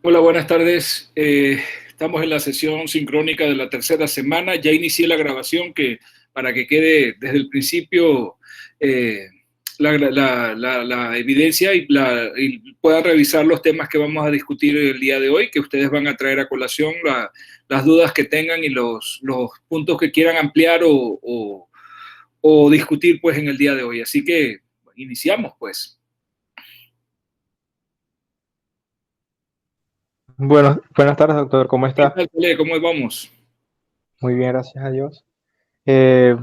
Hola, buenas tardes. Estamos en la sesión sincrónica de la tercera semana. Ya inicié la grabación para que quede desde el principio la evidencia y puedan revisar los temas que vamos a discutir el día de hoy, que ustedes van a traer a colación las dudas que tengan y los puntos que quieran ampliar o discutir pues en el día de hoy. Así que iniciamos pues. Bueno, buenas tardes, doctor. ¿Cómo ¿Qué está? tal, Tele? ¿Cómo vamos? Muy bien, gracias a Dios. Eh,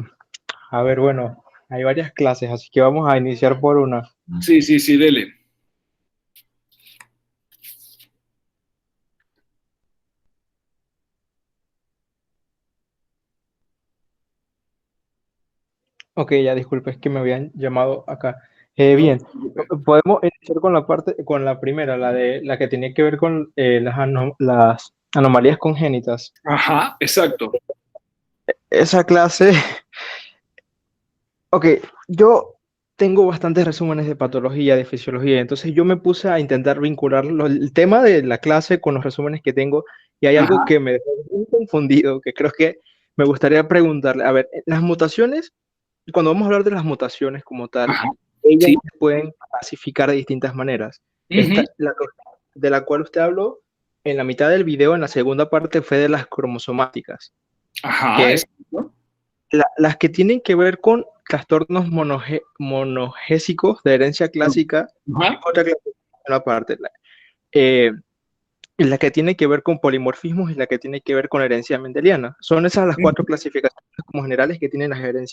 bueno, hay varias clases, así que vamos a iniciar por una. Sí, sí, sí, dele. Ok, ya disculpe, es que me habían llamado acá. No se Bien, preocupe. podemos iniciar con la primera, la que tiene que ver con las anomalías congénitas. Ajá, exacto. Esa clase, ok, yo tengo bastantes resúmenes de patología, de fisiología, entonces yo me puse a intentar vincular el tema de la clase con los resúmenes que tengo y hay algo Ajá, que me dejó muy confundido, que creo que me gustaría preguntarle. A ver, las mutaciones, cuando vamos a hablar de las mutaciones como tal, ajá. ellas Sí. se pueden clasificar de distintas maneras. Ujú. De la cual usted habló en la mitad del video, en la segunda parte, fue de las cromosomáticas, Ajá, que es exacto. las que tienen que ver con trastornos monogésicos de herencia clásica, es Ajá. otra clasificación aparte. Eh, la que tiene que ver con polimorfismos y la que tiene que ver con herencia mendeliana. Son esas las cuatro clasificaciones como generales que tienen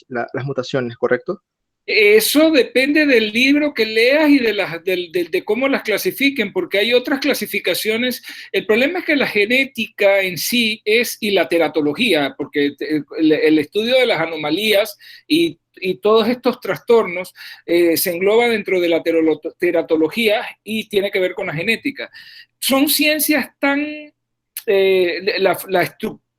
las mutaciones, ¿correcto? Eso depende del libro que leas y de cómo las clasifiquen, porque hay otras clasificaciones. El problema es que la genética en sí y la teratología, porque el estudio de las anomalías y todos estos trastornos se engloba dentro de la teratología y tiene que ver con la genética. Son ciencias tan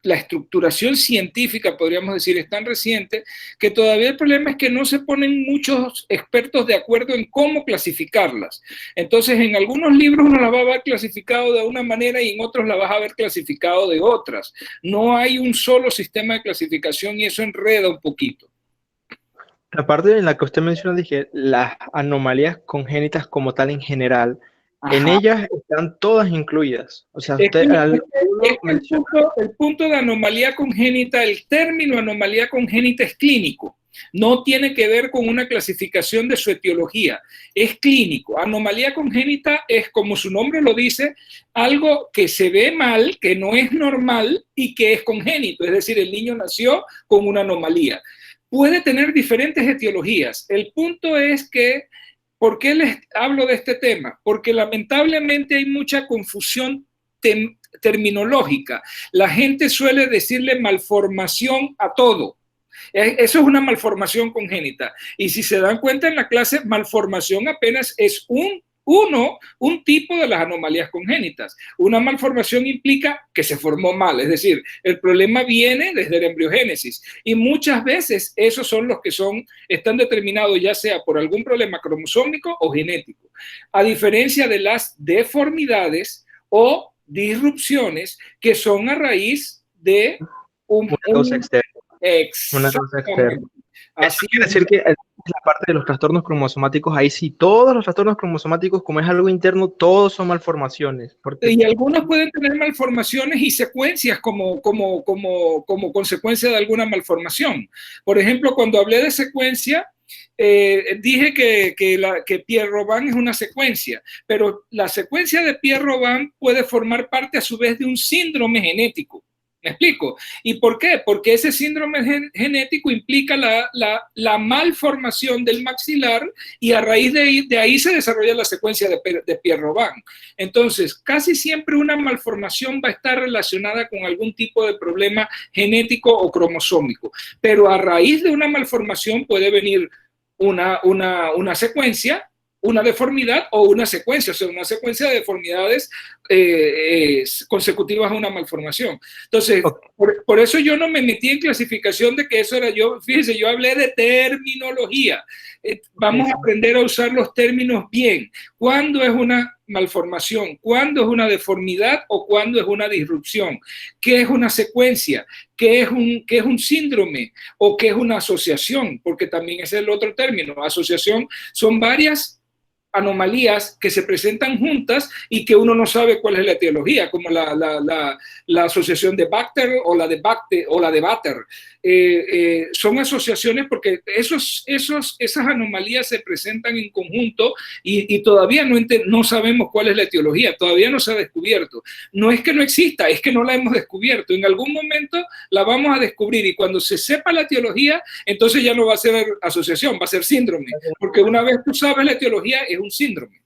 la estructuración científica, podríamos decir, es tan reciente que todavía el problema es que no se ponen muchos expertos de acuerdo en cómo clasificarlas. Entonces, en algunos libros uno las va a ver clasificado de una manera y en otros las vas a ver clasificado de otras. No hay un solo sistema de clasificación y eso enreda un poquito. La parte en la que usted menciona, dije, las anomalías congénitas como tal en general, en Ajá. ellas están todas incluidas. O sea, Es que, usted al es uno que menciona, el punto de anomalía congénita, el término anomalía congénita es clínico. No tiene que ver con una clasificación de su etiología. Es clínico. Anomalía congénita es, como su nombre lo dice, algo que se ve mal, que no es normal y que es congénito. Es decir, el niño nació con una anomalía. Puede tener diferentes etiologías. El punto es que ¿por qué les hablo de este tema? Porque lamentablemente hay mucha confusión terminológica. La gente suele decirle malformación a todo. Eso es una malformación congénita. Y si se dan cuenta en la clase, malformación apenas es un tipo de las anomalías congénitas. Una malformación implica que se formó mal, es decir, el problema viene desde la embriogénesis y muchas veces esos son los que están determinados ya sea por algún problema cromosómico o genético. A diferencia de las deformidades o disrupciones que son a raíz de una causa externa. Una cosa externa. exactamente. Eso Así quiere es. decir que la parte de los trastornos cromosomáticos, ahí sí, todos los trastornos cromosomáticos, como es algo interno, todos son malformaciones. Porque, Y algunos pueden tener malformaciones y secuencias como consecuencia de alguna malformación. Por ejemplo, cuando hablé de secuencia, dije que Pierre-Robin es una secuencia, pero la secuencia de Pierre-Robin puede formar parte a su vez de un síndrome genético. ¿Me explico? ¿Y por qué? Porque ese síndrome genético implica la malformación del maxilar y a raíz de ahí se desarrolla la secuencia de Pierre-Robin. Entonces, casi siempre una malformación va a estar relacionada con algún tipo de problema genético o cromosómico, pero a raíz de una malformación puede venir una secuencia, una deformidad o una secuencia, o sea, una secuencia de deformidades consecutivas a una malformación. Entonces, ok, por eso yo no me metí en clasificación de que eso era yo, fíjense, yo hablé de terminología. Vamos a sí. aprender a usar los términos bien. ¿Cuándo es una malformación, cuándo es una deformidad o cuándo es una disrupción, qué es una secuencia, qué es un síndrome o qué es una asociación, porque también ese es el otro término. Asociación son varias anomalías que se presentan juntas y que uno no sabe cuál es la etiología, como la asociación de Bacter o la de Bacter o la de Batter. Son asociaciones porque esas anomalías se presentan en conjunto y todavía no sabemos cuál es la etiología, todavía no se ha descubierto. No es que no exista, es que no la hemos descubierto. En algún momento la vamos a descubrir y cuando se sepa la etiología, entonces ya no va a ser asociación, va a ser síndrome, porque una vez tú sabes la etiología, es un síndrome.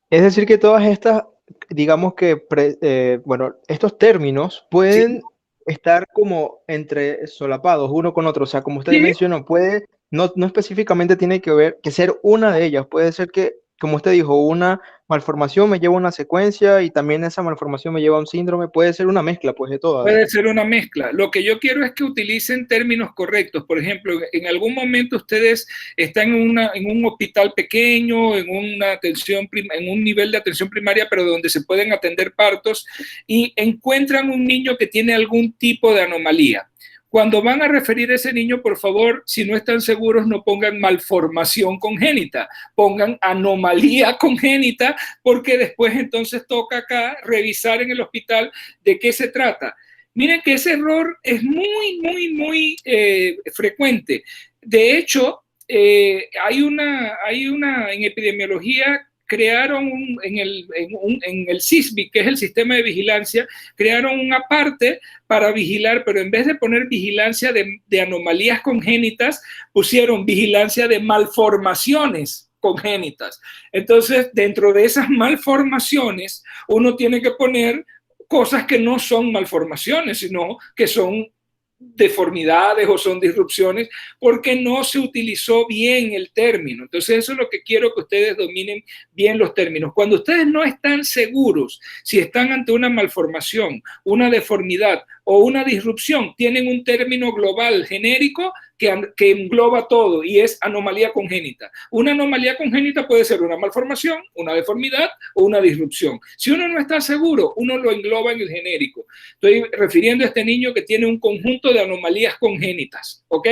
Es decir, que todas estas, digamos que, bueno, estos términos pueden estar como entre solapados uno con otro. O sea, como usted mencionó, puede, no específicamente tiene que ver, que ser una de ellas. Puede ser que, como usted dijo, una malformación me lleva a una secuencia y también esa malformación me lleva a un síndrome. Puede ser una mezcla, pues, de todas. Puede ser una mezcla. Lo que yo quiero es que utilicen términos correctos. Por ejemplo, en algún momento ustedes están en un hospital pequeño, en un nivel de atención primaria, pero donde se pueden atender partos, y encuentran un niño que tiene algún tipo de anomalía. Cuando van a referir a ese niño, por favor, si no están seguros, no pongan malformación congénita, pongan anomalía congénita, porque después entonces toca acá revisar en el hospital de qué se trata. Miren que ese error es muy frecuente. De hecho, en epidemiología crearon en el SISBI, que es el sistema de vigilancia, crearon una parte para vigilar, pero en vez de poner vigilancia de anomalías congénitas, pusieron vigilancia de malformaciones congénitas. Entonces, dentro de esas malformaciones, uno tiene que poner cosas que no son malformaciones, sino que son deformidades o son disrupciones, porque no se utilizó bien el término. Entonces eso es lo que quiero que ustedes dominen bien los términos. Cuando ustedes no están seguros si están ante una malformación, una deformidad o una disrupción, tienen un término global genérico que engloba todo y es anomalía congénita. Una anomalía congénita puede ser una malformación, una deformidad o una disrupción. Si uno no está seguro, uno lo engloba en el genérico. Estoy refiriendo a este niño que tiene un conjunto de anomalías congénitas, ¿ok?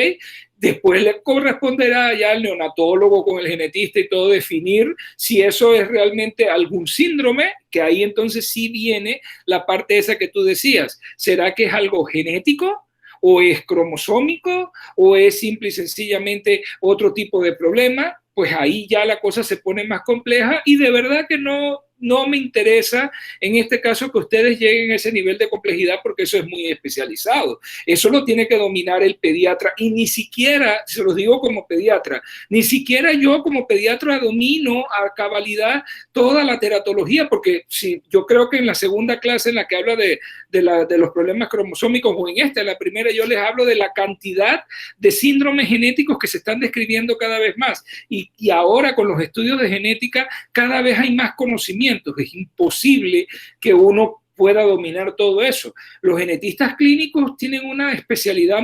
Después le corresponderá ya al neonatólogo con el genetista y todo definir si eso es realmente algún síndrome, que ahí entonces sí viene la parte esa que tú decías. ¿Será que es algo genético? ¿O es cromosómico? ¿O es simple y sencillamente otro tipo de problema? Pues ahí ya la cosa se pone más compleja y de verdad que no me interesa en este caso que ustedes lleguen a ese nivel de complejidad porque eso es muy especializado. Eso lo tiene que dominar el pediatra y ni siquiera, se los digo como pediatra, ni siquiera yo como pediatra domino a cabalidad toda la teratología porque si, yo creo que en la segunda clase en la que habla de los problemas cromosómicos o en esta, en la primera, yo les hablo de la cantidad de síndromes genéticos que se están describiendo cada vez más y ahora con los estudios de genética cada vez hay más conocimiento. Es imposible que uno pueda dominar todo eso. Los genetistas clínicos tienen una especialidad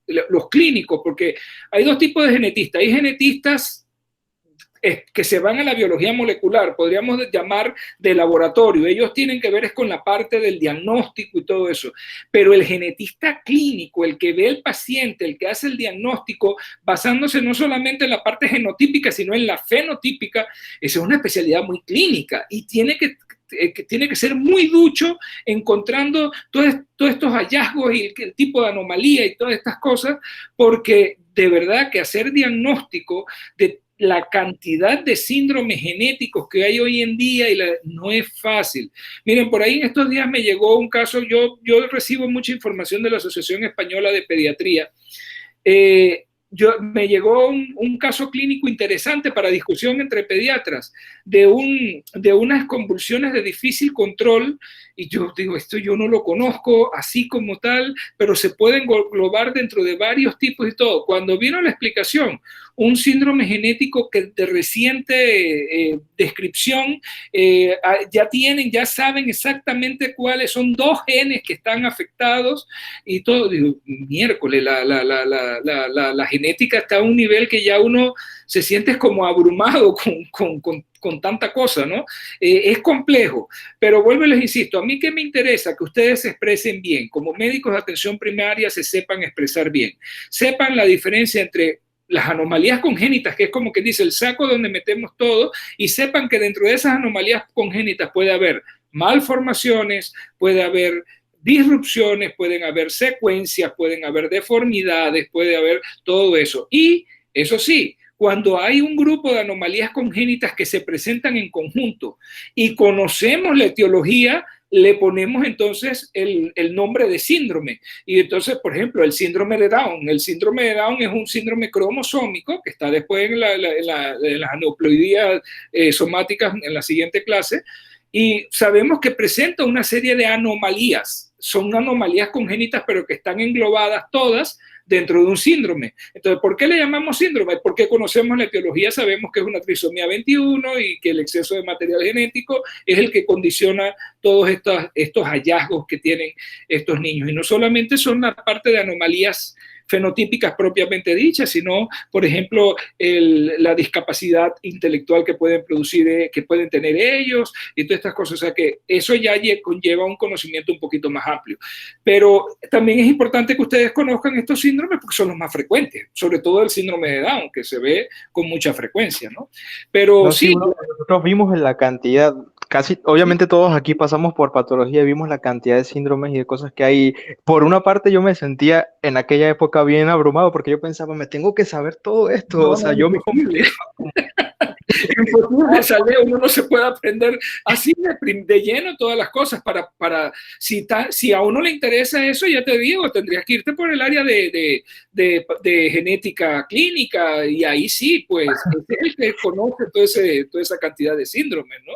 los clínicos, porque hay dos tipos de genetistas. Hay genetistas que se van a la biología molecular, podríamos llamar de laboratorio. Ellos tienen que ver es con la parte del diagnóstico y todo eso. Pero el genetista clínico, el que ve al paciente, el que hace el diagnóstico, basándose no solamente en la parte genotípica, sino en la fenotípica, esa es una especialidad muy clínica y tiene que ser muy ducho encontrando todos estos hallazgos y el tipo de anomalía y todas estas cosas, porque de verdad que hacer diagnóstico de la cantidad de síndromes genéticos que hay hoy en día no es fácil. Miren, por ahí en estos días me llegó un caso, yo recibo mucha información de la Asociación Española de Pediatría. Me llegó un caso clínico interesante para discusión entre pediatras de unas convulsiones de difícil control y yo digo, esto yo no lo conozco así como tal, pero se pueden englobar dentro de varios tipos y todo. Cuando vino la explicación, un síndrome genético que de reciente descripción ya saben exactamente cuáles son 2 genes que están afectados y todo. Digo, miércoles, la genética está a un nivel que ya uno se siente como abrumado con con tanta cosa, ¿no? Es complejo, pero vuelvo y les insisto, a mí que me interesa que ustedes se expresen bien, como médicos de atención primaria se sepan expresar bien, sepan la diferencia entre las anomalías congénitas, que es como que dice el saco donde metemos todo, y sepan que dentro de esas anomalías congénitas puede haber malformaciones, puede haber disrupciones, pueden haber secuencias, pueden haber deformidades, puede haber todo eso. Y eso sí, cuando hay un grupo de anomalías congénitas que se presentan en conjunto y conocemos la etiología, le ponemos entonces el nombre de síndrome. Y entonces, por ejemplo, el síndrome de Down. El síndrome de Down es un síndrome cromosómico que está después en las aneuploidías somáticas en la siguiente clase. Y sabemos que presenta una serie de anomalías. Son anomalías congénitas, pero que están englobadas todas dentro de un síndrome. Entonces, ¿por qué le llamamos síndrome? Porque conocemos la etiología, sabemos que es una trisomía 21 y que el exceso de material genético es el que condiciona todos estos hallazgos que tienen estos niños. Y no solamente son la parte de anomalías fenotípicas propiamente dichas, sino, por ejemplo, la discapacidad intelectual que pueden producir, que pueden tener ellos y todas estas cosas. O sea que eso ya conlleva un conocimiento un poquito más amplio. Pero también es importante que ustedes conozcan estos síndromes porque son los más frecuentes, sobre todo el síndrome de Down, que se ve con mucha frecuencia, ¿no? Pero No, sí, bueno, nosotros vimos en la cantidad, casi, obviamente todos aquí pasamos por patología, vimos la cantidad de síndromes y de cosas que hay. Por una parte yo me sentía en aquella época bien abrumado porque yo pensaba, me tengo que saber todo esto, o sea, yo mismo imposible, sale, uno no se puede aprender así de lleno todas las cosas si a uno le interesa eso, ya te digo, tendrías que irte por el área de genética clínica y ahí sí, pues es el que conoce toda esa cantidad de síndromes, ¿no?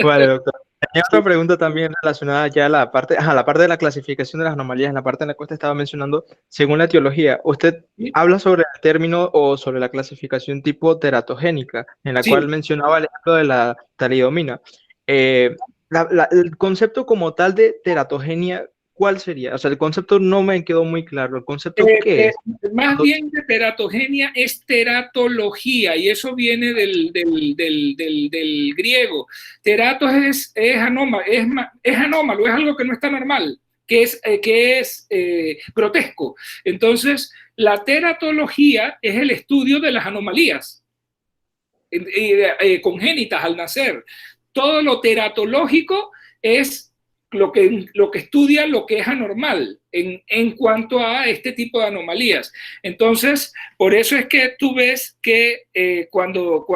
Vale, doctor. Tenía otra pregunta también relacionada ya a la parte de la clasificación de las anomalías, en la parte en la que usted estaba mencionando, según la etiología, usted Sí, habla sobre el término o sobre la clasificación tipo teratogénica, en la cual sí. mencionaba el ejemplo de la talidomina. Eh, el concepto como tal de teratogenia, ¿cuál sería? O sea, el concepto no me quedó muy claro. ¿El concepto qué es? Más bien de teratogenia es teratología y eso viene del griego. Teratos es anómalo, es anómalo, es algo que no está normal, que es grotesco. Entonces, la teratología es el estudio de las anomalías congénitas al nacer. Todo lo teratológico es lo que estudia lo que es anormal en cuanto a este tipo de anomalías. Entonces, por eso es que tú ves que cuando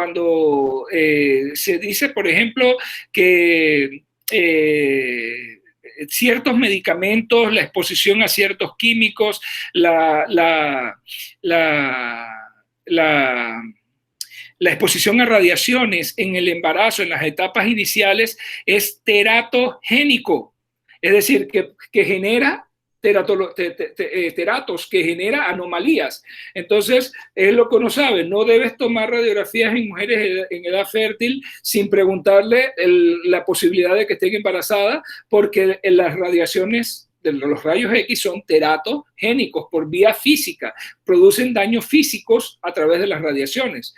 se dice, por ejemplo, que ciertos medicamentos, la exposición a ciertos químicos, la la exposición a radiaciones en el embarazo, en las etapas iniciales, es teratogénico, es decir, que genera teratos, que genera anomalías. Entonces, es lo que uno sabe, no debes tomar radiografías en mujeres en edad fértil sin preguntarle la posibilidad de que estén embarazadas, porque las radiaciones de los rayos X son teratogénicos por vía física, producen daños físicos a través de las radiaciones.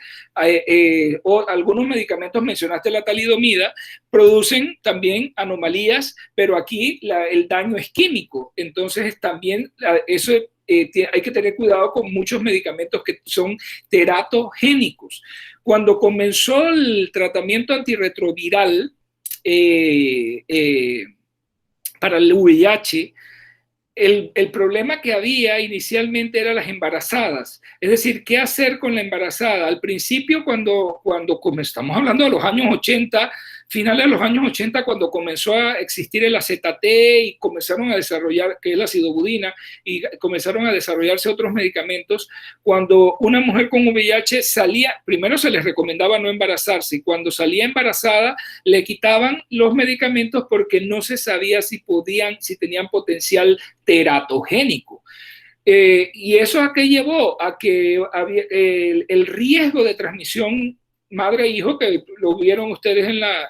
O algunos medicamentos, mencionaste la talidomida, producen también anomalías, pero aquí el daño es químico, entonces también eso hay que tener cuidado con muchos medicamentos que son teratogénicos. Cuando comenzó el tratamiento antirretroviral, para el VIH, el problema que había inicialmente era las embarazadas. Es decir, ¿qué hacer con la embarazada? Al principio, como estamos hablando de los años 80, finales de los años 80, cuando comenzó a existir el AZT y comenzaron a desarrollar, que es la acidobudina, y comenzaron a desarrollarse otros medicamentos, cuando una mujer con VIH salía, primero se les recomendaba no embarazarse, y cuando salía embarazada le quitaban los medicamentos porque no se sabía si tenían potencial teratogénico. ¿Y eso a qué llevó? A que el riesgo de transmisión madre e hijo, que lo vieron ustedes en la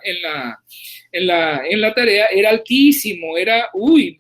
tarea, era altísimo, era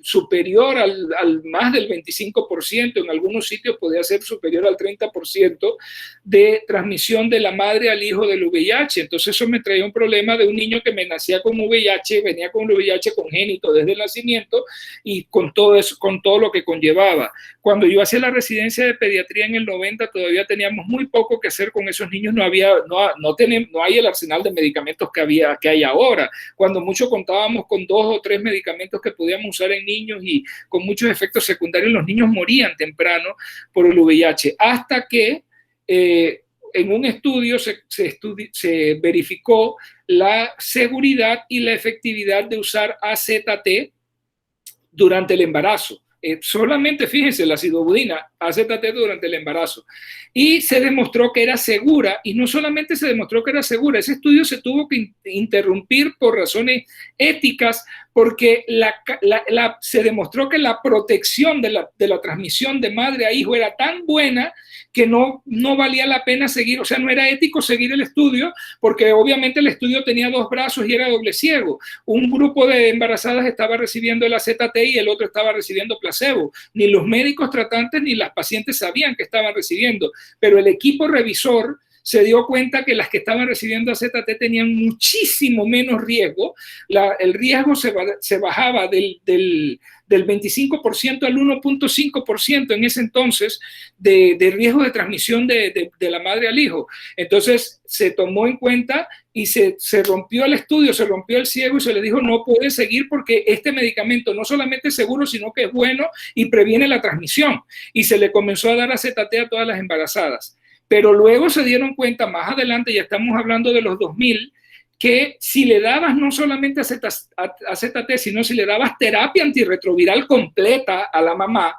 superior al más del 25%, en algunos sitios podía ser superior al 30% de transmisión de la madre al hijo del VIH. Entonces eso me traía un problema de un niño que me nacía con VIH, venía con VIH congénito desde el nacimiento y con todo eso, con todo lo que conllevaba. Cuando yo hacía la residencia de pediatría en el 90, todavía teníamos muy poco que hacer con esos niños, no hay el arsenal de medicamentos que hay ahora. Cuando mucho contábamos con 2 o 3 medicamentos que podíamos usar en niños y con muchos efectos secundarios, los niños morían temprano por el VIH, hasta que en un estudio se verificó la seguridad y la efectividad de usar AZT durante el embarazo. Solamente, fíjense, la acidobudina, AZT durante el embarazo. Y se demostró que era segura, y no solamente se demostró que era segura, ese estudio se tuvo que interrumpir por razones éticas, porque se demostró que la protección de la transmisión de madre a hijo era tan buena que no valía la pena seguir, o sea, no era ético seguir el estudio, porque obviamente el estudio tenía 2 brazos y era doble ciego. Un grupo de embarazadas estaba recibiendo el AZT y el otro estaba recibiendo placebo. Ni los médicos tratantes ni las pacientes sabían que estaban recibiendo, pero el equipo revisor se dio cuenta que las que estaban recibiendo AZT tenían muchísimo menos riesgo. El riesgo se bajaba del 25% al 1.5% en ese entonces de riesgo de transmisión de la madre al hijo. Entonces se tomó en cuenta y se rompió el estudio, se rompió el ciego y se le dijo no puede seguir porque este medicamento no solamente es seguro, sino que es bueno y previene la transmisión. Y se le comenzó a dar AZT a todas las embarazadas. Pero luego se dieron cuenta, más adelante, ya estamos hablando de los 2000, que si le dabas no solamente AZT, sino si le dabas terapia antirretroviral completa a la mamá,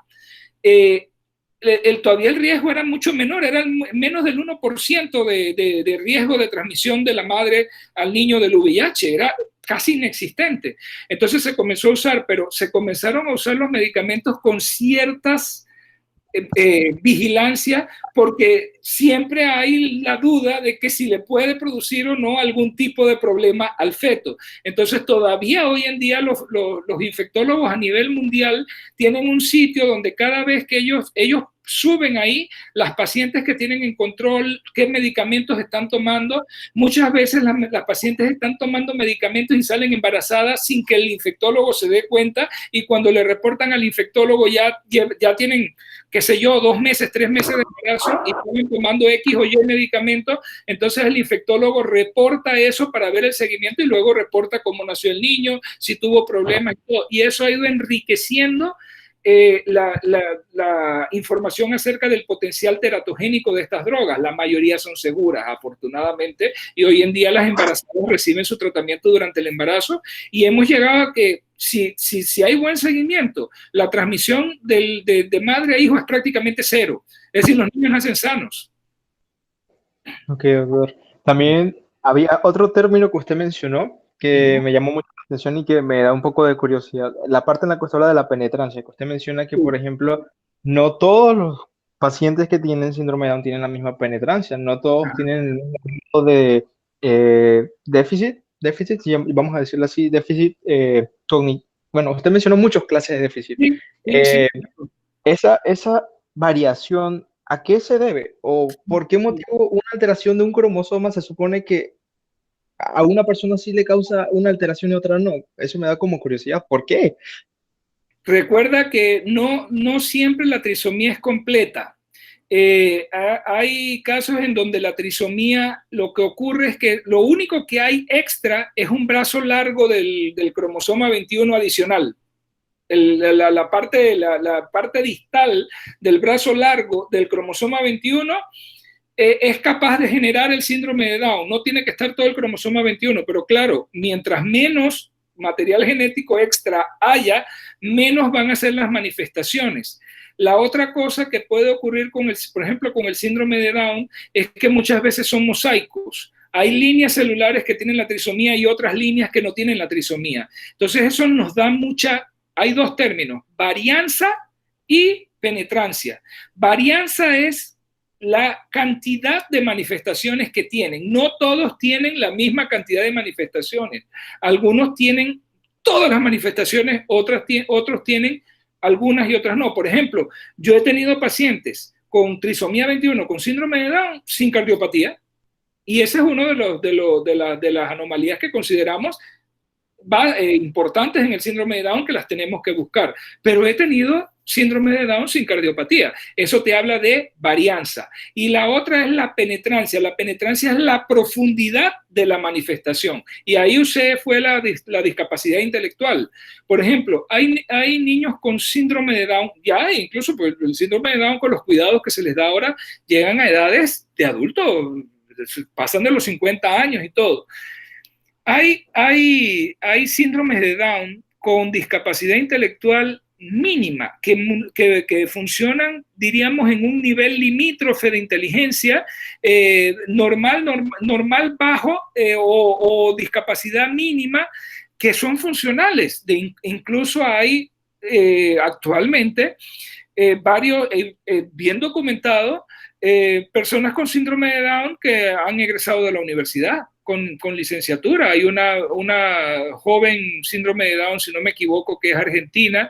todavía el riesgo era mucho menor, era menos del 1% de riesgo de transmisión de la madre al niño del VIH, era casi inexistente. Entonces se comenzó a usar, pero se comenzaron a usar los medicamentos con ciertas vigilancia, porque siempre hay la duda de que si le puede producir o no algún tipo de problema al feto. Entonces todavía hoy en día los infectólogos a nivel mundial tienen un sitio donde cada vez que ellos suben ahí las pacientes que tienen en control qué medicamentos están tomando. Muchas veces las pacientes están tomando medicamentos y salen embarazadas sin que el infectólogo se dé cuenta, y cuando le reportan al infectólogo ya tienen, qué sé yo, 2 meses, 3 meses de embarazo y están tomando X o Y medicamentos. Entonces el infectólogo reporta eso para ver el seguimiento y luego reporta cómo nació el niño, si tuvo problemas y todo. Y eso ha ido enriqueciendo la información acerca del potencial teratogénico de estas drogas. La mayoría son seguras, afortunadamente, y hoy en día las embarazadas reciben su tratamiento durante el embarazo, y hemos llegado a que si hay buen seguimiento, la transmisión de madre a hijo es prácticamente 0. Es decir, los niños nacen sanos. Ok, doctor. También había otro término que usted mencionó que me llamó mucho la atención y que me da un poco de curiosidad. La parte en la que usted habla de la penetrancia, que usted menciona que, por ejemplo, no todos los pacientes que tienen síndrome de Down tienen la misma penetrancia, no todos tienen el mismo tipo de déficit, y vamos a decirlo así, déficit cognitivo. Bueno, usted mencionó muchas clases de déficit. Sí. Esa variación, ¿a qué se debe? ¿O por qué motivo una alteración de un cromosoma se supone que a una persona sí le causa una alteración y a otra no? Eso me da como curiosidad. ¿Por qué? Recuerda que no siempre la trisomía es completa. Hay casos en donde la trisomía, lo que ocurre es que lo único que hay extra es un brazo largo del cromosoma 21 adicional. La parte distal del brazo largo del cromosoma 21 es capaz de generar el síndrome de Down. No tiene que estar todo el cromosoma 21, pero claro, mientras menos material genético extra haya, menos van a ser las manifestaciones. La otra cosa que puede ocurrir por ejemplo, con el síndrome de Down es que muchas veces son mosaicos. Hay líneas celulares que tienen la trisomía y otras líneas que no tienen la trisomía. Entonces eso nos da hay 2 términos, varianza y penetrancia. Varianza es la cantidad de manifestaciones que tienen. No todos tienen la misma cantidad de manifestaciones. Algunos tienen todas las manifestaciones, otros tienen algunas y otras no. Por ejemplo, yo he tenido pacientes con trisomía 21, con síndrome de Down, sin cardiopatía, y ese es uno de las anomalías que consideramos importantes en el síndrome de Down, que las tenemos que buscar. Pero he tenido síndrome de Down sin cardiopatía. Eso te habla de varianza. Y la otra es la penetrancia. La penetrancia es la profundidad de la manifestación. Y ahí usted fue la discapacidad intelectual. Por ejemplo, hay niños con síndrome de Down, ya incluso pues, el síndrome de Down con los cuidados que se les da ahora, llegan a edades de adulto, pasan de los 50 años y todo. Hay síndromes de Down con discapacidad intelectual mínima, que funcionan, diríamos, en un nivel limítrofe de inteligencia, normal bajo, o discapacidad mínima, que son funcionales. Incluso hay actualmente varios, bien documentado, personas con síndrome de Down que han egresado de la universidad con licenciatura. Hay una joven síndrome de Down, si no me equivoco, que es argentina,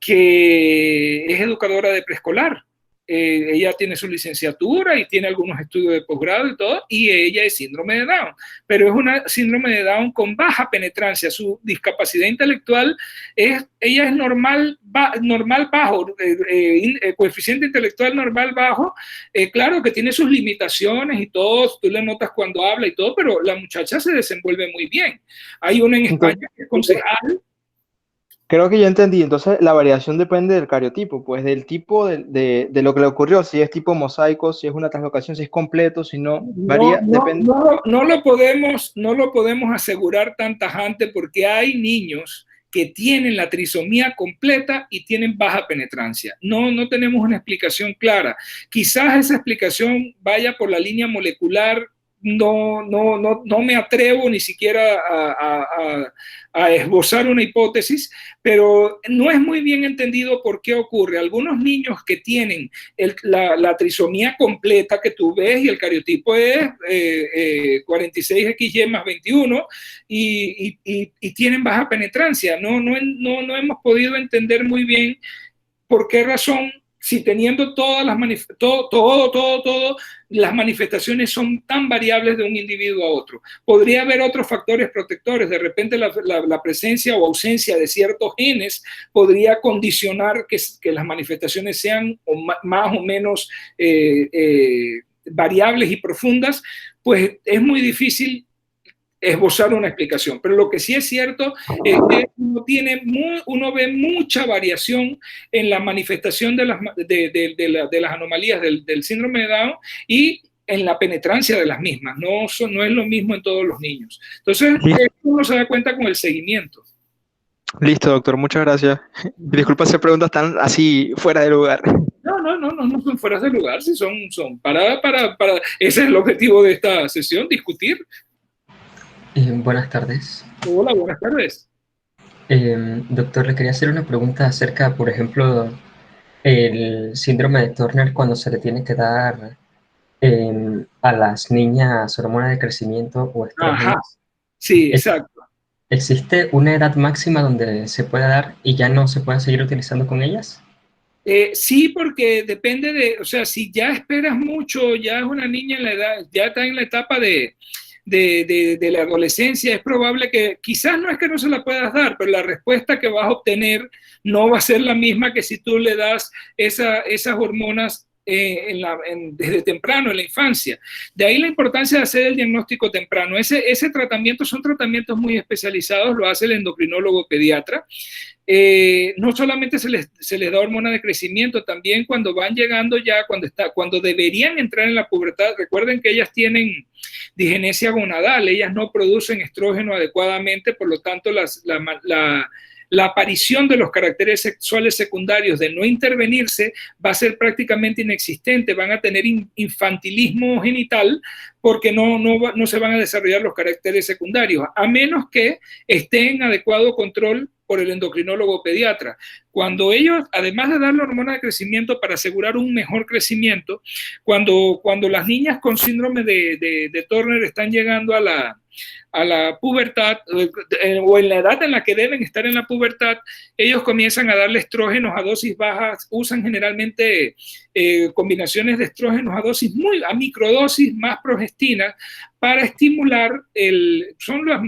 que es educadora de preescolar. Ella tiene su licenciatura y tiene algunos estudios de posgrado y todo, y ella es síndrome de Down, pero es una síndrome de Down con baja penetrancia. Su discapacidad intelectual ella es normal bajo, coeficiente intelectual normal bajo. Claro que tiene sus limitaciones y todo, tú le notas cuando habla y todo, pero la muchacha se desenvuelve muy bien. Hay una en España que es concejal. Creo que ya entendí. Entonces, la variación depende del cariotipo, pues del tipo de lo que le ocurrió. Si es tipo mosaico, si es una translocación, si es completo, si no, varía, depende. No lo podemos asegurar tan tajante, porque hay niños que tienen la trisomía completa y tienen baja penetrancia. No tenemos una explicación clara. Quizás esa explicación vaya por la línea molecular. No me atrevo ni siquiera a esbozar una hipótesis, pero no es muy bien entendido por qué ocurre. Algunos niños que tienen la trisomía completa que tú ves, y el cariotipo es 46XY más 21, y tienen baja penetrancia. No hemos podido entender muy bien por qué razón, si teniendo todas las las manifestaciones son tan variables de un individuo a otro. Podría haber otros factores protectores. De repente la presencia o ausencia de ciertos genes podría condicionar que las manifestaciones sean más o menos variables y profundas. Pues es muy difícil esbozar una explicación, pero lo que sí es cierto es que uno ve mucha variación en la manifestación de las anomalías del síndrome de Down, y en la penetrancia de las mismas. No es lo mismo en todos los niños. Entonces, uno se da cuenta con el seguimiento. Listo, doctor, muchas gracias. Disculpa si preguntas tan así fuera de lugar. No son fuera de lugar, si son para ese es el objetivo de esta sesión, discutir. Buenas tardes. Hola, buenas tardes. Doctor, le quería hacer una pregunta acerca, por ejemplo, el síndrome de Turner, cuando se le tiene que dar a las niñas hormona de crecimiento o estrógenos. Ajá, sí, exacto. ¿Existe una edad máxima donde se pueda dar y ya no se pueda seguir utilizando con ellas? Sí, porque depende o sea, si ya esperas mucho, ya es una niña en la edad, ya está en la etapa de la adolescencia, es probable que quizás no es que no se la puedas dar, pero la respuesta que vas a obtener no va a ser la misma que si tú le das esas hormonas desde temprano, en la infancia. De ahí la importancia de hacer el diagnóstico temprano. Ese tratamiento son tratamientos muy especializados, lo hace el endocrinólogo pediatra. No solamente se les da hormona de crecimiento, también cuando van llegando ya, cuando deberían entrar en la pubertad. Recuerden que ellas tienen digenesia gonadal, ellas no producen estrógeno adecuadamente, por lo tanto la aparición de los caracteres sexuales secundarios de no intervenirse va a ser prácticamente inexistente. Van a tener infantilismo genital porque no se van a desarrollar los caracteres secundarios, a menos que estén en adecuado control por el endocrinólogo pediatra. cuando ellos, además de dar la hormona de crecimiento para asegurar un mejor crecimiento, cuando las niñas con síndrome de Turner están llegando a la pubertad, o en la edad en la que deben estar en la pubertad, ellos comienzan a darle estrógenos a dosis bajas, usan generalmente combinaciones de estrógenos a microdosis más progestina, para estimular son los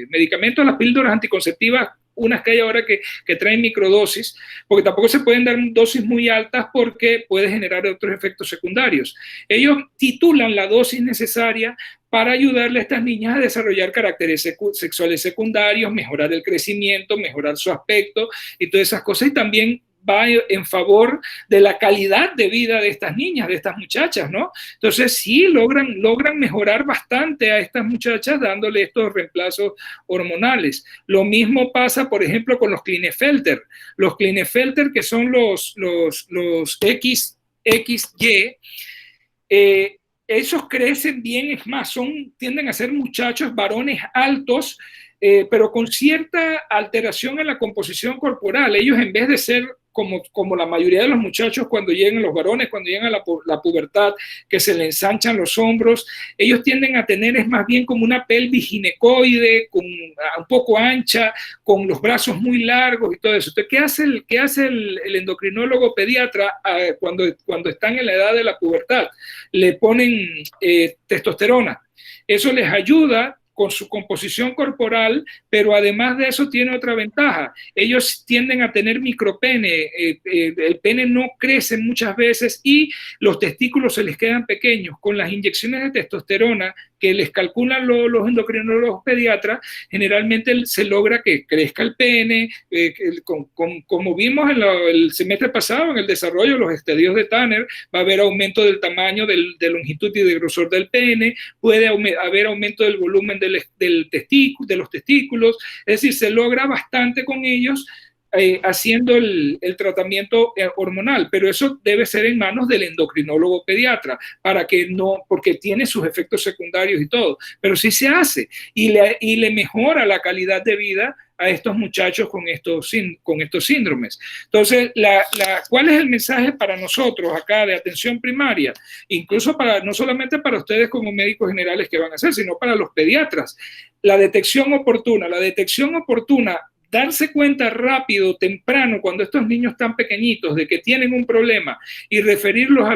medicamentos, las píldoras anticonceptivas, unas que hay ahora que traen microdosis, porque tampoco se pueden dar dosis muy altas porque puede generar otros efectos secundarios. Ellos titulan la dosis necesaria para ayudarle a estas niñas a desarrollar caracteres sexuales secundarios, mejorar el crecimiento, mejorar su aspecto y todas esas cosas, y también va en favor de la calidad de vida de estas niñas, de estas muchachas, ¿no? Entonces sí logran mejorar bastante a estas muchachas dándole estos reemplazos hormonales. Lo mismo pasa, por ejemplo, con los Klinefelter. Los Klinefelter, que son los XY, esos crecen bien, es más, tienden a ser muchachos, varones altos, pero con cierta alteración en la composición corporal. Ellos, en vez de ser como la mayoría de los muchachos cuando llegan, los varones, cuando llegan a la pubertad, que se le ensanchan los hombros, ellos tienden a tener, es más bien como una pelvis ginecoide, un poco ancha, con los brazos muy largos y todo eso. Entonces, ¿qué hace el endocrinólogo pediatra cuando están en la edad de la pubertad? Le ponen testosterona. Eso les ayuda con su composición corporal, pero además de eso tiene otra ventaja. Ellos tienden a tener micropene, el pene no crece muchas veces y los testículos se les quedan pequeños. Con las inyecciones de testosterona que les calculan los endocrinólogos pediatras, generalmente se logra que crezca el pene, como vimos el semestre pasado en el desarrollo de los estadios de Tanner, va a haber aumento del tamaño, de longitud y de grosor del pene, puede haber aumento del volumen de los testículos, es decir, se logra bastante con ellos haciendo el tratamiento hormonal, pero eso debe ser en manos del endocrinólogo pediatra, porque tiene sus efectos secundarios y todo, pero sí se hace y le mejora la calidad de vida a estos muchachos con estos síndromes. Entonces, ¿cuál es el mensaje para nosotros acá de atención primaria? Incluso no solamente para ustedes como médicos generales que van a hacer, sino para los pediatras. La detección oportuna, darse cuenta rápido, temprano, cuando estos niños están pequeñitos, de que tienen un problema y referirlos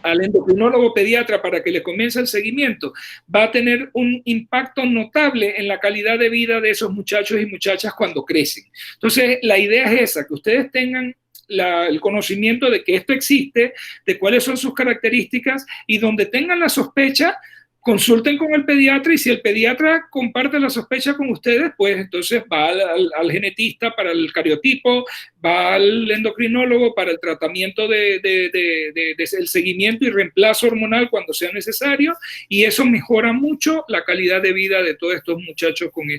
al endocrinólogo pediatra para que le comience el seguimiento, va a tener un impacto notable en la calidad de vida de esos muchachos y muchachas cuando crecen. Entonces, la idea es esa, que ustedes tengan el conocimiento de que esto existe, de cuáles son sus características, y donde tengan la sospecha, consulten con el pediatra, y si el pediatra comparte la sospecha con ustedes, pues entonces va al genetista para el cariotipo, va al endocrinólogo para el tratamiento el seguimiento y reemplazo hormonal cuando sea necesario, y eso mejora mucho la calidad de vida de todos estos muchachos con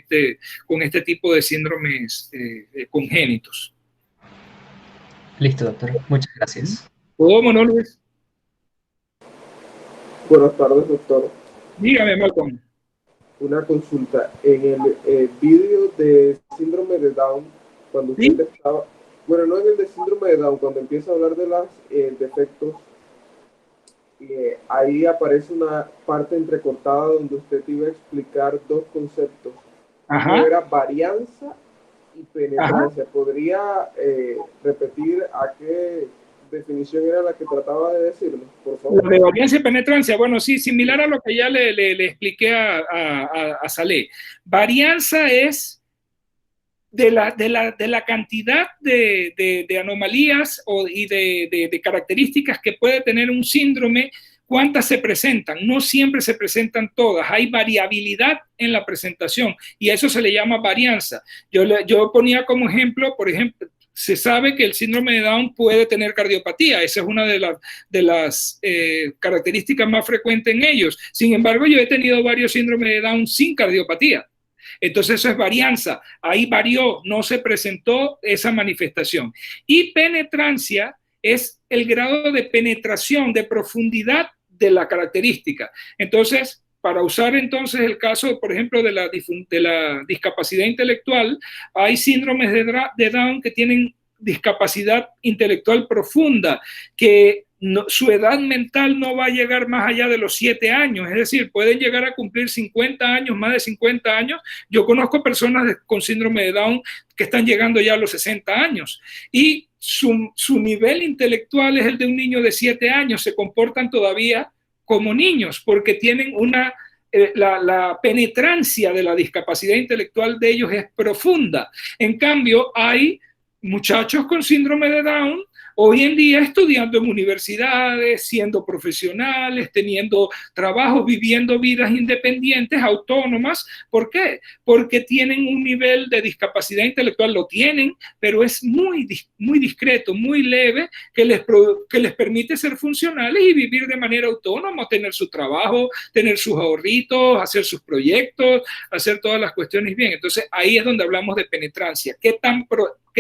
este tipo de síndromes congénitos. Listo, doctor. Muchas gracias. ¿Puedo, no, Luis? Buenas tardes, doctor. Dígame, Malcolm. Una consulta. En el vídeo de síndrome de Down, cuando usted estaba... Bueno, no en el de síndrome de Down, cuando empieza a hablar de los defectos, ahí aparece una parte entrecortada donde usted iba a explicar dos conceptos. Uno era varianza y penetrancia. Ajá. ¿Podría repetir a qué definición era la que trataba de decirnos, por favor? La de varianza y penetrancia, bueno, sí, similar a lo que ya le expliqué a Saleh. Varianza es de la cantidad de anomalías y de características que puede tener un síndrome, cuántas se presentan. No siempre se presentan todas, hay variabilidad en la presentación y a eso se le llama varianza. Yo ponía como ejemplo, por ejemplo, se sabe que el síndrome de Down puede tener cardiopatía, esa es una de las características más frecuentes en ellos. Sin embargo, yo he tenido varios síndromes de Down sin cardiopatía. Entonces eso es varianza, ahí varió, no se presentó esa manifestación. Y penetrancia es el grado de penetración, de profundidad de la característica. Entonces, para usar entonces el caso, por ejemplo, de la discapacidad intelectual, hay síndromes de Down que tienen discapacidad intelectual profunda, que su edad mental no va a llegar más allá de los 7 años, es decir, pueden llegar a cumplir 50 años, más de 50 años. Yo conozco personas con síndrome de Down que están llegando ya a los 60 años y su nivel intelectual es el de un niño de 7 años, se comportan todavía como niños porque tienen la penetrancia de la discapacidad intelectual de ellos es profunda. En cambio, hay muchachos con síndrome de Down hoy en día estudiando en universidades, siendo profesionales, teniendo trabajos, viviendo vidas independientes, autónomas. ¿Por qué? Porque tienen un nivel de discapacidad intelectual, lo tienen, pero es muy discreto, muy leve, que les permite ser funcionales y vivir de manera autónoma, tener su trabajo, tener sus ahorritos, hacer sus proyectos, hacer todas las cuestiones bien. Entonces ahí es donde hablamos de penetrancia. ¿Qué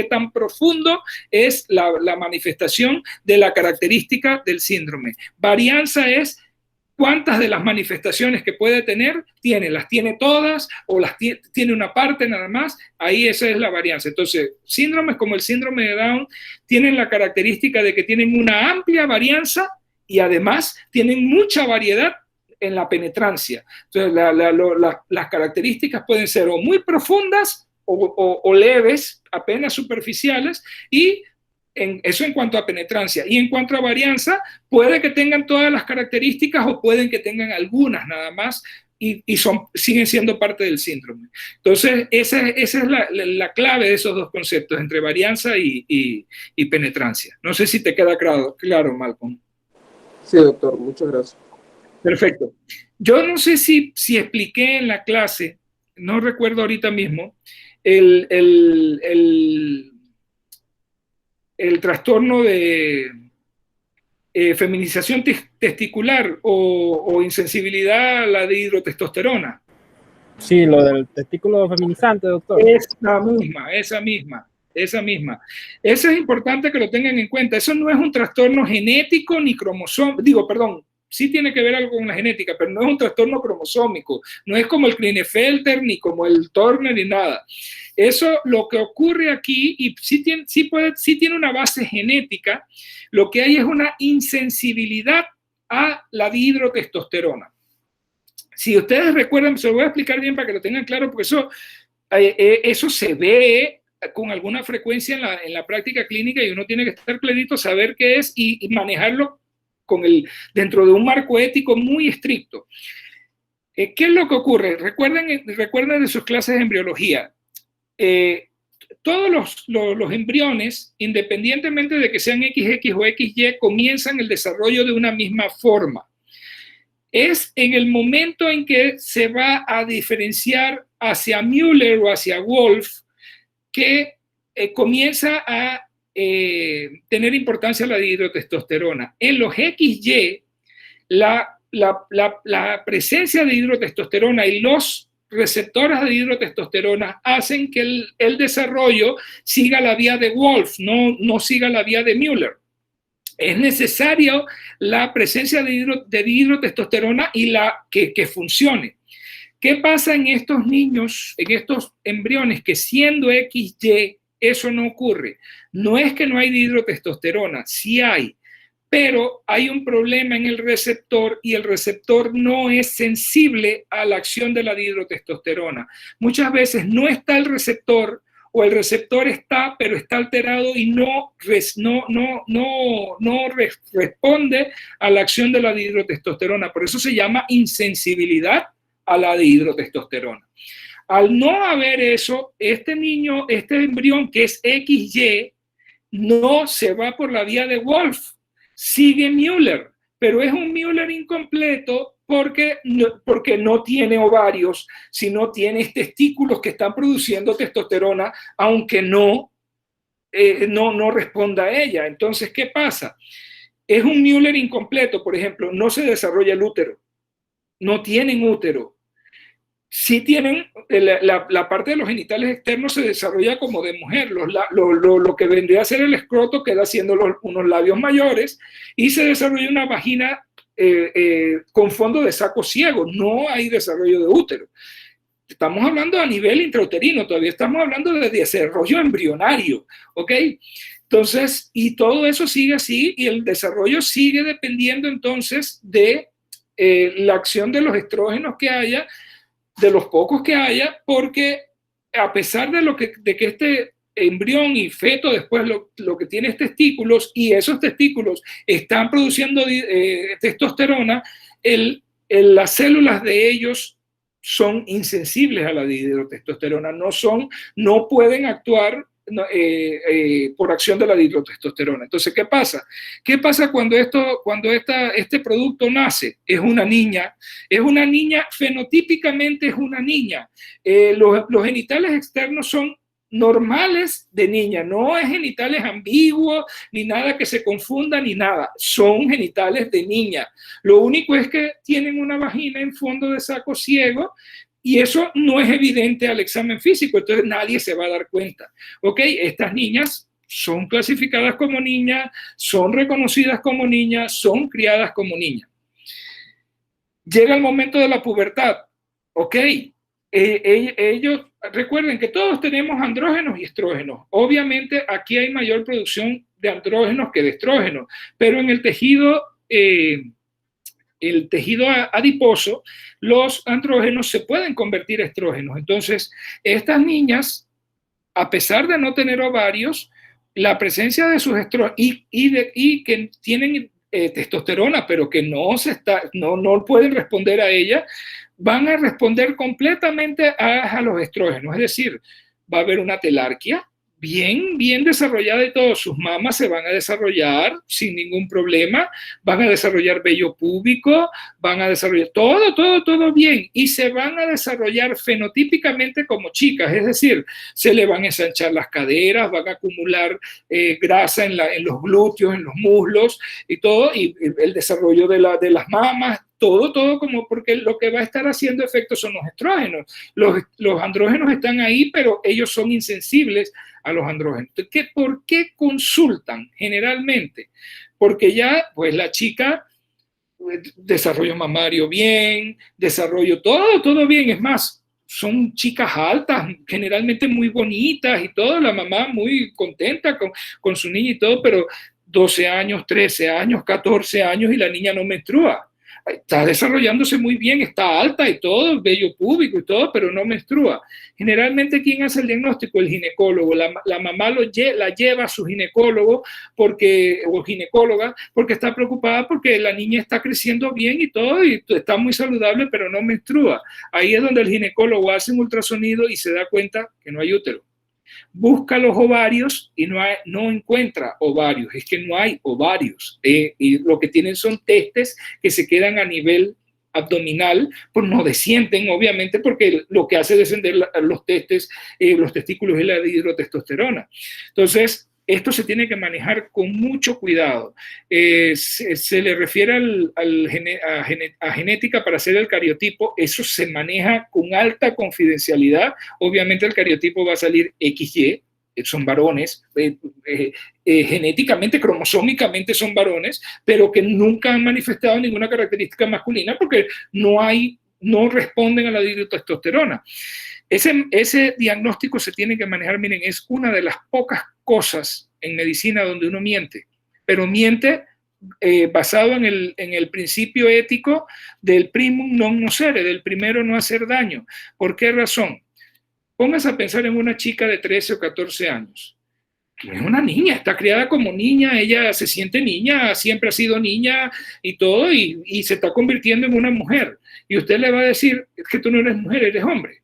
tan profundo es la manifestación de la característica del síndrome? Varianza es cuántas de las manifestaciones que puede tener las tiene todas o tiene una parte nada más. Ahí esa es la varianza. Entonces, síndromes como el síndrome de Down tienen la característica de que tienen una amplia varianza y además tienen mucha variedad en la penetrancia. Entonces, las características pueden ser o muy profundas o leves, apenas superficiales, y eso en cuanto a penetrancia. Y en cuanto a varianza, puede que tengan todas las características o pueden que tengan algunas nada más y siguen siendo parte del síndrome. Entonces, esa es la clave de esos dos conceptos, entre varianza y penetrancia. No sé si te queda claro, Malcolm. Sí, doctor, muchas gracias. Perfecto. Yo no sé si expliqué en la clase, no recuerdo ahorita mismo, el trastorno de feminización testicular o insensibilidad a la dihidrotestosterona. Sí, lo del testículo feminizante, doctor. Esa misma. Eso es importante que lo tengan en cuenta. Eso no es un trastorno genético ni cromosómico, sí tiene que ver algo con la genética, pero no es un trastorno cromosómico, no es como el Klinefelter, ni como el Turner, ni nada. Eso, lo que ocurre aquí, y sí tiene una base genética, lo que hay es una insensibilidad a la dihidrotestosterona. Si ustedes recuerdan, se lo voy a explicar bien para que lo tengan claro, porque eso se ve con alguna frecuencia en la práctica clínica y uno tiene que estar clarito, saber qué es y manejarlo dentro de un marco ético muy estricto. ¿Qué es lo que ocurre? Recuerden de sus clases de embriología. Todos los embriones, independientemente de que sean XX o XY, comienzan el desarrollo de una misma forma. Es en el momento en que se va a diferenciar hacia Müller o hacia Wolff que comienza a tener importancia la dihidrotestosterona. En los XY, la presencia de dihidrotestosterona y los receptores de dihidrotestosterona hacen que el desarrollo siga la vía de Wolff, no siga la vía de Müller. Es necesario la presencia de dihidrotestosterona y que funcione. ¿Qué pasa en estos niños, en estos embriones que siendo XY eso no ocurre? No es que no hay dihidrotestosterona, sí hay, pero hay un problema en el receptor y el receptor no es sensible a la acción de la dihidrotestosterona. Muchas veces no está el receptor o el receptor está, pero está alterado y no responde a la acción de la dihidrotestosterona. Por eso se llama insensibilidad a la dihidrotestosterona. Al no haber eso, este embrión que es XY, no se va por la vía de Wolff, sigue Müller, pero es un Müller incompleto porque no tiene ovarios, sino tiene testículos que están produciendo testosterona, aunque no responda a ella. Entonces, ¿qué pasa? Es un Müller incompleto, por ejemplo, no se desarrolla el útero, no tienen útero. Sí tienen, la parte de los genitales externos se desarrolla como de mujer, lo que vendría a ser el escroto queda siendo unos labios mayores y se desarrolla una vagina con fondo de saco ciego, no hay desarrollo de útero. Estamos hablando a nivel intrauterino, todavía estamos hablando de desarrollo embrionario, ¿ok? Entonces, y todo eso sigue así y el desarrollo sigue dependiendo entonces de la acción de los estrógenos que haya, de los pocos que haya, porque a pesar de que este embrión y feto después lo que tiene es testículos y esos testículos están produciendo testosterona, las células de ellos son insensibles a la dihidrotestosterona, no pueden actuar por acción de la dihidrotestosterona. Entonces, ¿qué pasa? ¿Qué pasa cuando este producto nace? Es una niña, fenotípicamente es una niña. Los genitales externos son normales de niña, no es genitales ambiguos, ni nada que se confunda, ni nada, son genitales de niña. Lo único es que tienen una vagina en fondo de saco ciego y eso no es evidente al examen físico, entonces nadie se va a dar cuenta. Ok, estas niñas son clasificadas como niñas, son reconocidas como niñas, son criadas como niñas. Llega el momento de la pubertad, ok, ellos recuerden que todos tenemos andrógenos y estrógenos. Obviamente aquí hay mayor producción de andrógenos que de estrógenos, pero en el tejido adiposo, los andrógenos se pueden convertir a estrógenos. Entonces, estas niñas, a pesar de no tener ovarios, la presencia de sus estrógenos y que tienen testosterona, pero que no pueden responder a ella, van a responder completamente a los estrógenos. Es decir, va a haber una telarquía bien desarrollada y todo. Sus mamas se van a desarrollar sin ningún problema, van a desarrollar vello púbico, van a desarrollar todo bien y se van a desarrollar fenotípicamente como chicas, es decir, se le van a ensanchar las caderas, van a acumular grasa en los glúteos, en los muslos y todo, y el desarrollo de las mamas, todo como porque lo que va a estar haciendo efecto son los estrógenos. Los andrógenos están ahí, pero ellos son insensibles a los andrógenos. ¿Por qué consultan generalmente? Porque ya, pues la chica, desarrollo mamario bien, desarrollo todo bien, es más, son chicas altas, generalmente muy bonitas y todo, la mamá muy contenta con su niña y todo, pero 12 años, 13 años, 14 años y la niña no menstrua. Está desarrollándose muy bien, está alta y todo, vello púbico y todo, pero no menstrua. Generalmente, ¿quién hace el diagnóstico? El ginecólogo. La mamá la lleva a su ginecólogo o ginecóloga porque está preocupada porque la niña está creciendo bien y todo, y está muy saludable, pero no menstrua. Ahí es donde el ginecólogo hace un ultrasonido y se da cuenta que no hay útero. Busca los ovarios y no encuentra ovarios, es que no hay ovarios, y lo que tienen son testes que se quedan a nivel abdominal, pues no descienden obviamente porque lo que hace descender los testículos es la dihidrotestosterona. Entonces, esto se tiene que manejar con mucho cuidado. Se le refiere a genética para hacer el cariotipo. Eso se maneja con alta confidencialidad. Obviamente el cariotipo va a salir XY, son varones, genéticamente, cromosómicamente son varones, pero que nunca han manifestado ninguna característica masculina porque no responden a la dihidrotestosterona. Ese diagnóstico se tiene que manejar, miren, es una de las pocas cosas en medicina donde uno miente, pero miente basado en el principio ético del primum non nocere, del primero no hacer daño. ¿Por qué razón? Póngase a pensar en una chica de 13 o 14 años. Es una niña, está criada como niña, ella se siente niña, siempre ha sido niña y todo, y se está convirtiendo en una mujer. Y usted le va a decir, es que tú no eres mujer, eres hombre.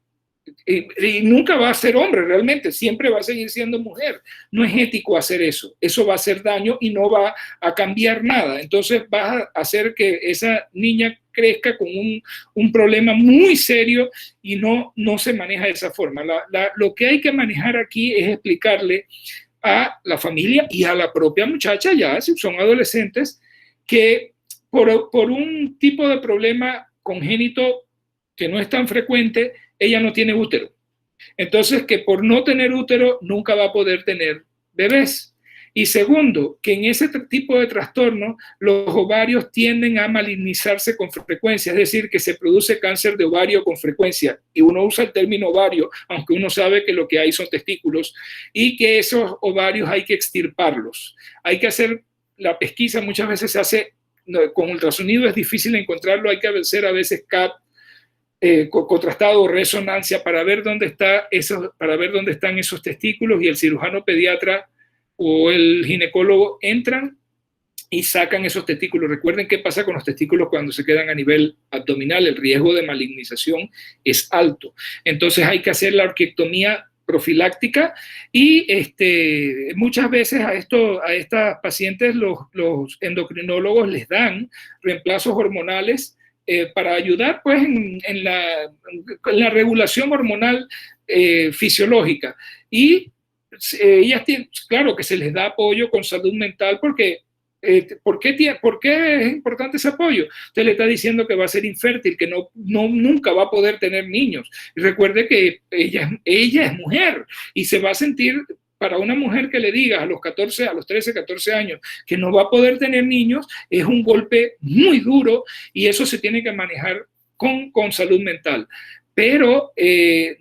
Y nunca va a ser hombre realmente, siempre va a seguir siendo mujer. No es ético hacer eso, eso va a hacer daño y no va a cambiar nada. Entonces va a hacer que esa niña crezca con un problema muy serio y no se maneja de esa forma. Lo que hay que manejar aquí es explicarle a la familia y a la propia muchacha, ya si son adolescentes, que por un tipo de problema congénito que no es tan frecuente, ella no tiene útero. Entonces, que por no tener útero nunca va a poder tener bebés. Y segundo, que en ese tipo de trastorno los ovarios tienden a malignizarse con frecuencia, es decir, que se produce cáncer de ovario con frecuencia. Y uno usa el término ovario, aunque uno sabe que lo que hay son testículos, y que esos ovarios hay que extirparlos. Hay que hacer la pesquisa, muchas veces se hace con ultrasonido, es difícil encontrarlo, hay que hacer a veces CAT, contrastado o resonancia para ver dónde están esos testículos, y el cirujano pediatra o el ginecólogo entran y sacan esos testículos. Recuerden qué pasa con los testículos cuando se quedan a nivel abdominal, el riesgo de malignización es alto. Entonces hay que hacer la orquiectomía profiláctica y muchas veces a estas pacientes los endocrinólogos les dan reemplazos hormonales para ayudar pues en la regulación hormonal fisiológica. y ellas tienen, claro que se les da apoyo con salud mental porque ¿por qué es importante ese apoyo? Usted le está diciendo que va a ser infértil, que nunca va a poder tener niños. Y recuerde que ella es mujer y se va a sentir, para una mujer que le diga a los 13, 14 años que no va a poder tener niños, es un golpe muy duro y eso se tiene que manejar con salud mental. Pero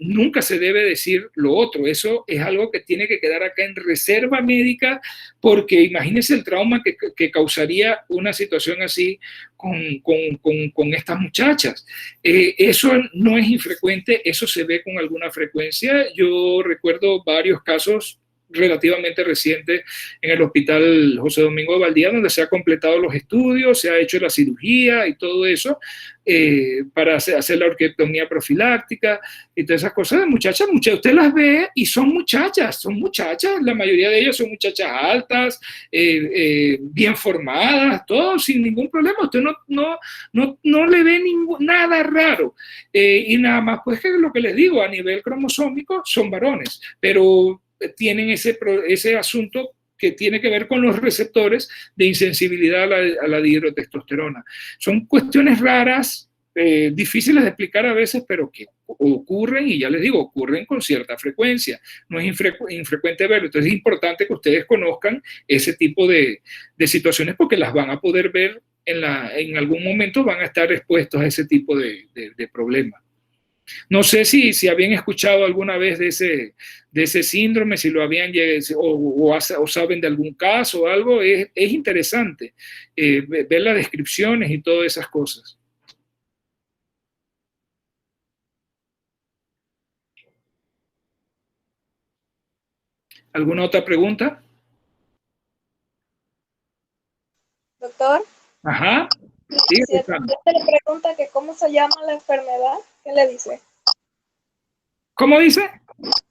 nunca se debe decir lo otro. Eso es algo que tiene que quedar acá en reserva médica, porque imagínense el trauma que causaría una situación así con estas muchachas. Eso no es infrecuente, eso se ve con alguna frecuencia. Yo recuerdo varios casos relativamente reciente en el Hospital José Domingo de Valdía, donde se ha completado los estudios, se ha hecho la cirugía y todo eso para hacer la orquiectomía profiláctica y todas esas cosas de muchachas. Usted las ve y son muchachas, la mayoría de ellas son muchachas altas, bien formadas, todo sin ningún problema. Usted no le ve nada raro. Y nada más, pues que lo que les digo, a nivel cromosómico son varones, pero tienen ese asunto que tiene que ver con los receptores de insensibilidad a la dihidrotestosterona. Son cuestiones raras, difíciles de explicar a veces, pero que ocurren, y ya les digo, ocurren con cierta frecuencia. No es infrecuente verlo. Entonces es importante que ustedes conozcan ese tipo de situaciones, porque las van a poder ver en algún momento, van a estar expuestos a ese tipo de problemas. No sé si habían escuchado alguna vez de ese síndrome, si lo habían o saben de algún caso o algo. Es interesante ver las descripciones y todas esas cosas. ¿Alguna otra pregunta? Doctor. Ajá. Sí, si el paciente le pregunta que cómo se llama la enfermedad, ¿qué le dice? ¿Cómo dice?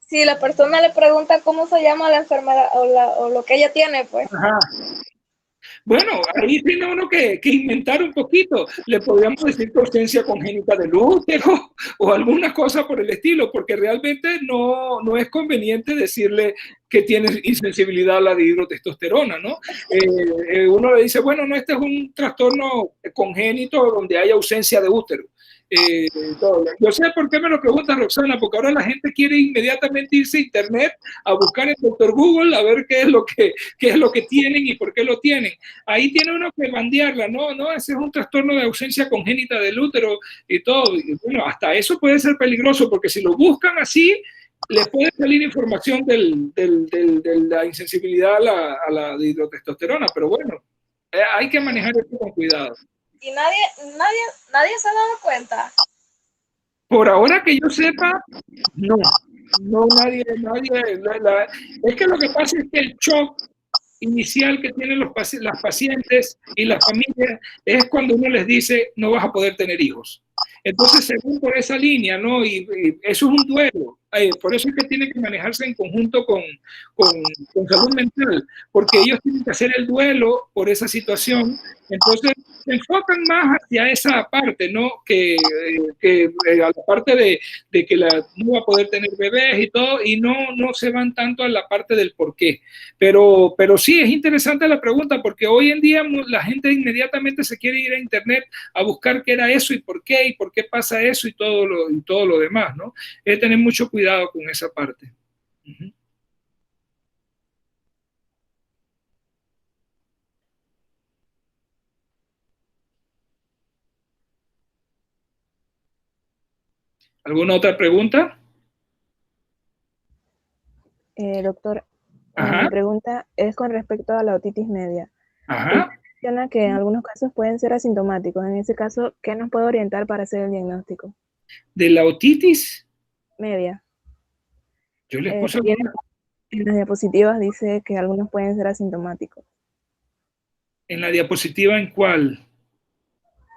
Si la persona le pregunta cómo se llama la enfermedad o lo que ella tiene, pues. Ajá. Bueno, ahí tiene uno que inventar un poquito. Le podríamos decir ausencia congénita del útero o alguna cosa por el estilo, porque realmente no es conveniente decirle que tiene insensibilidad a la dihidrotestosterona, ¿no? Uno le dice, bueno, no, este es un trastorno congénito donde hay ausencia de útero. Yo sé por qué me lo pregunta Roxana, porque ahora la gente quiere inmediatamente irse a internet a buscar en Dr. Google a ver qué es lo que tienen y por qué lo tienen. Ahí tiene uno que bandearla, no, ese es un trastorno de ausencia congénita del útero y todo. Y bueno, hasta eso puede ser peligroso, porque si lo buscan así, les puede salir información de la insensibilidad a la dihidrotestosterona, pero bueno, hay que manejar esto con cuidado. Y nadie se ha dado cuenta. Por ahora que yo sepa, no, nadie. Es que lo que pasa es que el shock inicial que tienen las pacientes y las familias es cuando uno les dice no vas a poder tener hijos. Entonces, según por esa línea, ¿no? Y eso es un duelo. Por eso es que tiene que manejarse en conjunto con salud mental, porque ellos tienen que hacer el duelo por esa situación. Entonces, se enfocan más hacia esa parte, ¿no? Que a la parte de que no va a poder tener bebés y todo, y no se van tanto a la parte del por qué. Pero sí, es interesante la pregunta, porque hoy en día la gente inmediatamente se quiere ir a internet a buscar qué era eso y por qué pasa eso y todo lo demás, ¿no? Hay que tener mucho cuidado con esa parte. ¿Alguna otra pregunta? Doctor, mi pregunta es con respecto a la otitis media. Usted menciona que en algunos casos pueden ser asintomáticos. En ese caso, ¿qué nos puede orientar para hacer el diagnóstico? ¿De la otitis? Media. Yo les puse... En las diapositivas dice que algunos pueden ser asintomáticos. ¿En la diapositiva en cuál?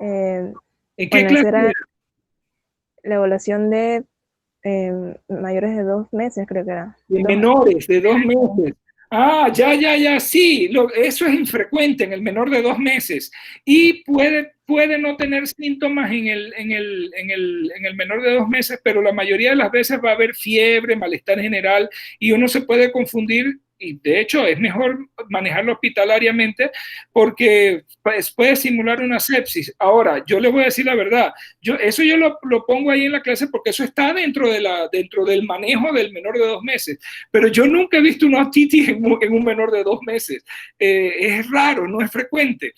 ¿En qué clase era? La evaluación de mayores de 2 meses, creo que era. De menores de 2 meses. Ah, ya, sí, eso es infrecuente en el menor de 2 meses y puede no tener síntomas en el menor de 2 meses, pero la mayoría de las veces va a haber fiebre, malestar general y uno se puede confundir y de hecho es mejor manejarlo hospitalariamente porque puede simular una sepsis. Ahora, yo le voy a decir la verdad, eso yo lo pongo ahí en la clase porque eso está dentro del manejo del menor de 2 meses, pero yo nunca he visto una otitis en un menor de 2 meses. Es raro, no es frecuente,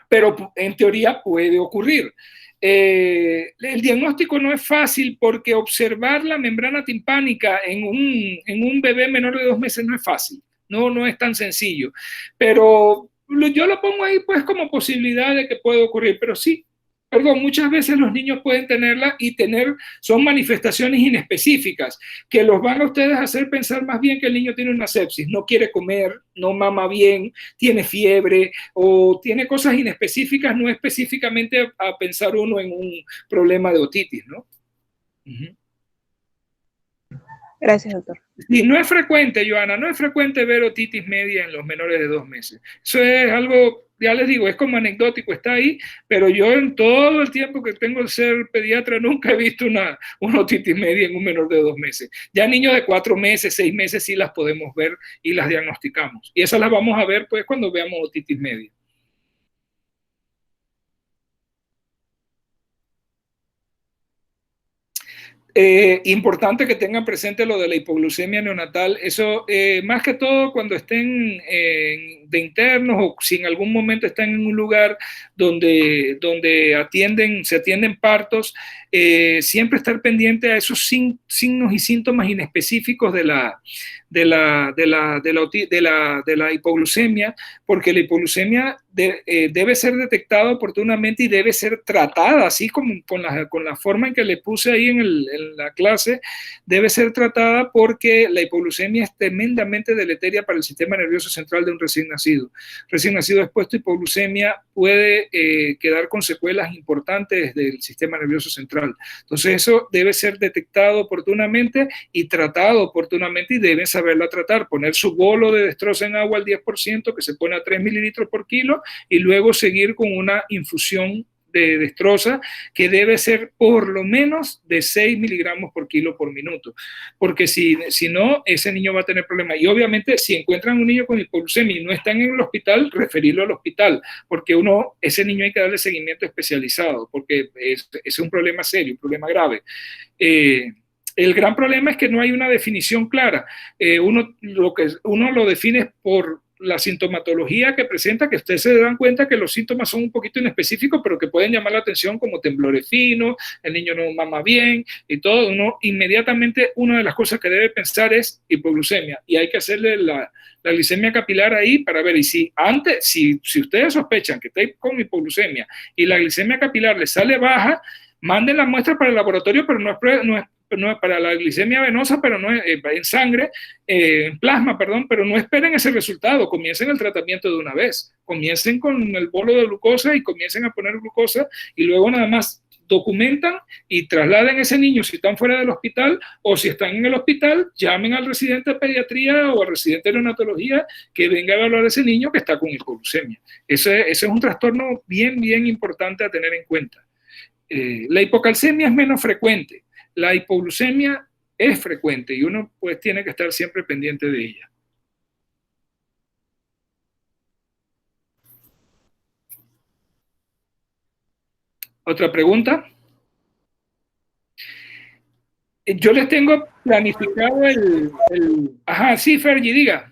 pero en teoría puede ocurrir. El diagnóstico no es fácil porque observar la membrana timpánica en un bebé menor de 2 meses no es fácil, no es tan sencillo, pero yo lo pongo ahí pues como posibilidad de que puede ocurrir, pero sí, muchas veces los niños pueden tenerla y son manifestaciones inespecíficas que los van a ustedes a hacer pensar más bien que el niño tiene una sepsis, no quiere comer, no mama bien, tiene fiebre o tiene cosas inespecíficas, no específicamente a pensar uno en un problema de otitis, ¿no? Gracias, doctor. Sí, no es frecuente, Joana, no es frecuente ver otitis media en los menores de 2 meses. Eso es algo, ya les digo, es como anecdótico, está ahí, pero yo en todo el tiempo que tengo de ser pediatra nunca he visto una otitis media en un menor de 2 meses. Ya niños de 4 meses, 6 meses sí las podemos ver y las diagnosticamos. Y esas las vamos a ver pues cuando veamos otitis media. Importante que tengan presente lo de la hipoglucemia neonatal, eso más que todo cuando estén de internos o si en algún momento están en un lugar donde se atienden partos, siempre estar pendiente a esos signos y síntomas inespecíficos de la hipoglucemia, porque la hipoglucemia debe ser detectada oportunamente y debe ser tratada, así como con la forma en que le puse ahí en la clase, debe ser tratada porque la hipoglucemia es tremendamente deleteria para el sistema nervioso central de un recién nacido. Recién nacido expuesto a hipoglucemia puede quedar con secuelas importantes del sistema nervioso central. Entonces eso debe ser detectado oportunamente y tratado oportunamente y deben saberla tratar, poner su bolo de destroza en agua al 10% que se pone a 3 mililitros por kilo y luego seguir con una infusión de destroza que debe ser por lo menos de 6 miligramos por kilo por minuto, porque si no, ese niño va a tener problemas. Y obviamente si encuentran un niño con hipoglucemia y no están en el hospital, referirlo al hospital, porque ese niño hay que darle seguimiento especializado, porque es un problema serio, un problema grave. El gran problema es que no hay una definición clara. Uno lo define por la sintomatología que presenta, que ustedes se dan cuenta que los síntomas son un poquito inespecíficos, pero que pueden llamar la atención como temblores finos, el niño no mama bien y todo. Inmediatamente una de las cosas que debe pensar es hipoglucemia y hay que hacerle la glicemia capilar ahí para ver. Y si ustedes sospechan que está con hipoglucemia y la glicemia capilar le sale baja, manden la muestra para el laboratorio, pero no es para la glicemia venosa, pero no es en sangre, en plasma, perdón, pero no esperen ese resultado, comiencen el tratamiento de una vez, comiencen con el bolo de glucosa y comiencen a poner glucosa y luego nada más documentan y trasladen a ese niño si están fuera del hospital o si están en el hospital, llamen al residente de pediatría o al residente de neonatología que venga a evaluar a ese niño que está con hipoglucemia. Ese es un trastorno bien, bien importante a tener en cuenta. La hipocalcemia es menos frecuente, la hipoglucemia es frecuente y uno pues tiene que estar siempre pendiente de ella. ¿Otra pregunta? Yo les tengo planificado Ajá, sí, Fergie, diga.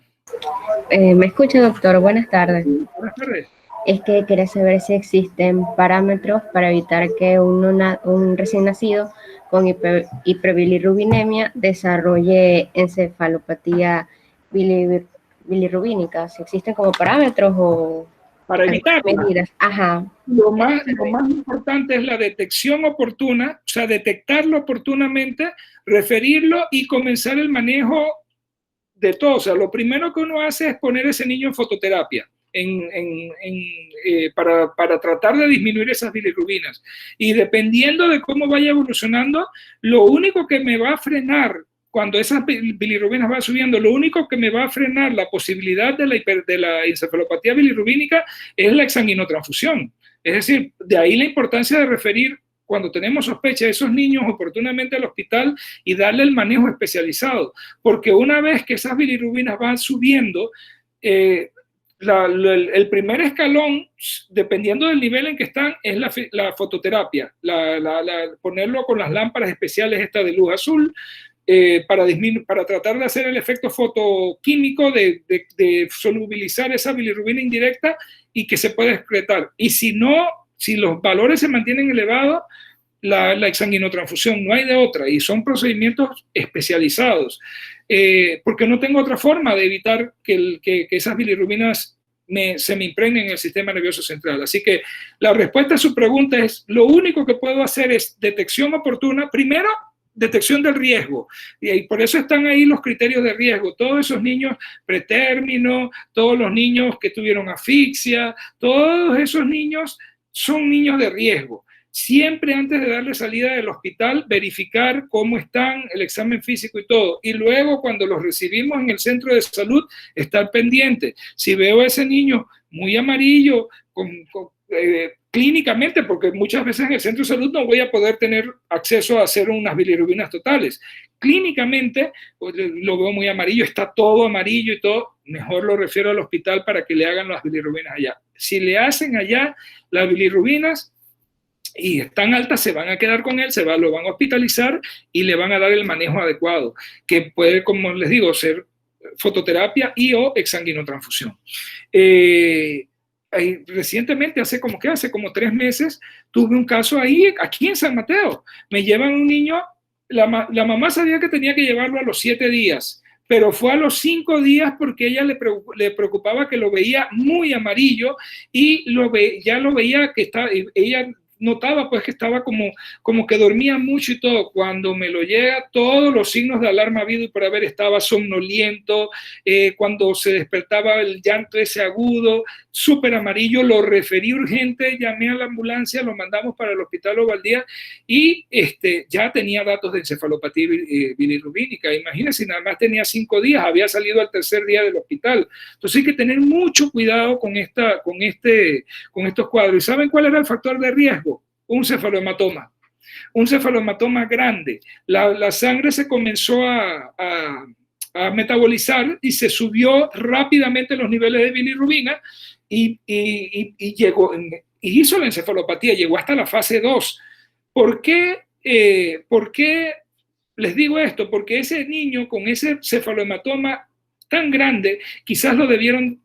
¿Me escucha, doctor? Buenas tardes. Buenas tardes. es que quería saber si existen parámetros para evitar que un recién nacido con hiperbilirrubinemia desarrolle encefalopatía bilirrubínica, si existen como parámetros o para evitar medidas. Ajá. Lo más importante es la detección oportuna, o sea, detectarlo oportunamente, referirlo y comenzar el manejo de todo. O sea, lo primero que uno hace es poner a ese niño en fototerapia. Para tratar de disminuir esas bilirrubinas. Y dependiendo de cómo vaya evolucionando, lo único que me va a frenar cuando esas bilirrubinas van subiendo, lo único que me va a frenar la posibilidad de la encefalopatía bilirrubínica es la exsanguinotransfusión. Es decir, de ahí la importancia de referir cuando tenemos sospecha de esos niños oportunamente al hospital y darle el manejo especializado, porque una vez que esas bilirrubinas van subiendo, el primer escalón, dependiendo del nivel en que están, es la fototerapia, ponerlo con las lámparas especiales de luz azul, para tratar de hacer el efecto fotoquímico de solubilizar esa bilirrubina indirecta y que se pueda excretar. Y si los valores se mantienen elevados, la exsanguinotransfusión, no hay de otra, y son procedimientos especializados, porque no tengo otra forma de evitar que esas bilirrubinas se me impregnen en el sistema nervioso central. Así que la respuesta a su pregunta es, lo único que puedo hacer es detección oportuna, primero, detección del riesgo, y por eso están ahí los criterios de riesgo, todos esos niños pretérmino, todos los niños que tuvieron asfixia, todos esos niños son niños de riesgo. Siempre antes de darle salida del hospital, verificar cómo están, el examen físico y todo. Y luego, cuando los recibimos en el centro de salud, estar pendiente. Si veo a ese niño muy amarillo, clínicamente, porque muchas veces en el centro de salud no voy a poder tener acceso a hacer unas bilirrubinas totales. Clínicamente, lo veo muy amarillo, está todo amarillo y todo, mejor lo refiero al hospital para que le hagan las bilirrubinas allá. Si le hacen allá las bilirrubinas, y están altas, se van a quedar con él, lo van a hospitalizar y le van a dar el manejo adecuado, que puede, como les digo, ser fototerapia y o exsanguinotransfusión. Recientemente, hace como 3 meses, tuve un caso aquí en San Mateo. Me llevan un niño, la mamá sabía que tenía que llevarlo a los 7 días, pero fue a los 5 días porque ella le preocupaba que lo veía muy amarillo y ya lo veía que ella notaba pues que estaba como que dormía mucho y todo. Cuando me lo llega, todos los signos de alarma habido y por haber, estaba somnoliento, cuando se despertaba el llanto ese agudo, súper amarillo, lo referí urgente, llamé a la ambulancia, lo mandamos para el hospital Ovaldía y ya tenía datos de encefalopatía bilirrubínica. Imagínense, nada más tenía 5 días, había salido al 3er día del hospital. Entonces hay que tener mucho cuidado con estos cuadros. ¿Y saben cuál era el factor de riesgo? Un cefalohematoma. Un cefalohematoma grande. La sangre se comenzó a metabolizar y se subió rápidamente los niveles de bilirrubina y hizo la encefalopatía, llegó hasta la fase 2. ¿Por qué les digo esto? Porque ese niño con ese cefalohematoma tan grande, quizás lo debieron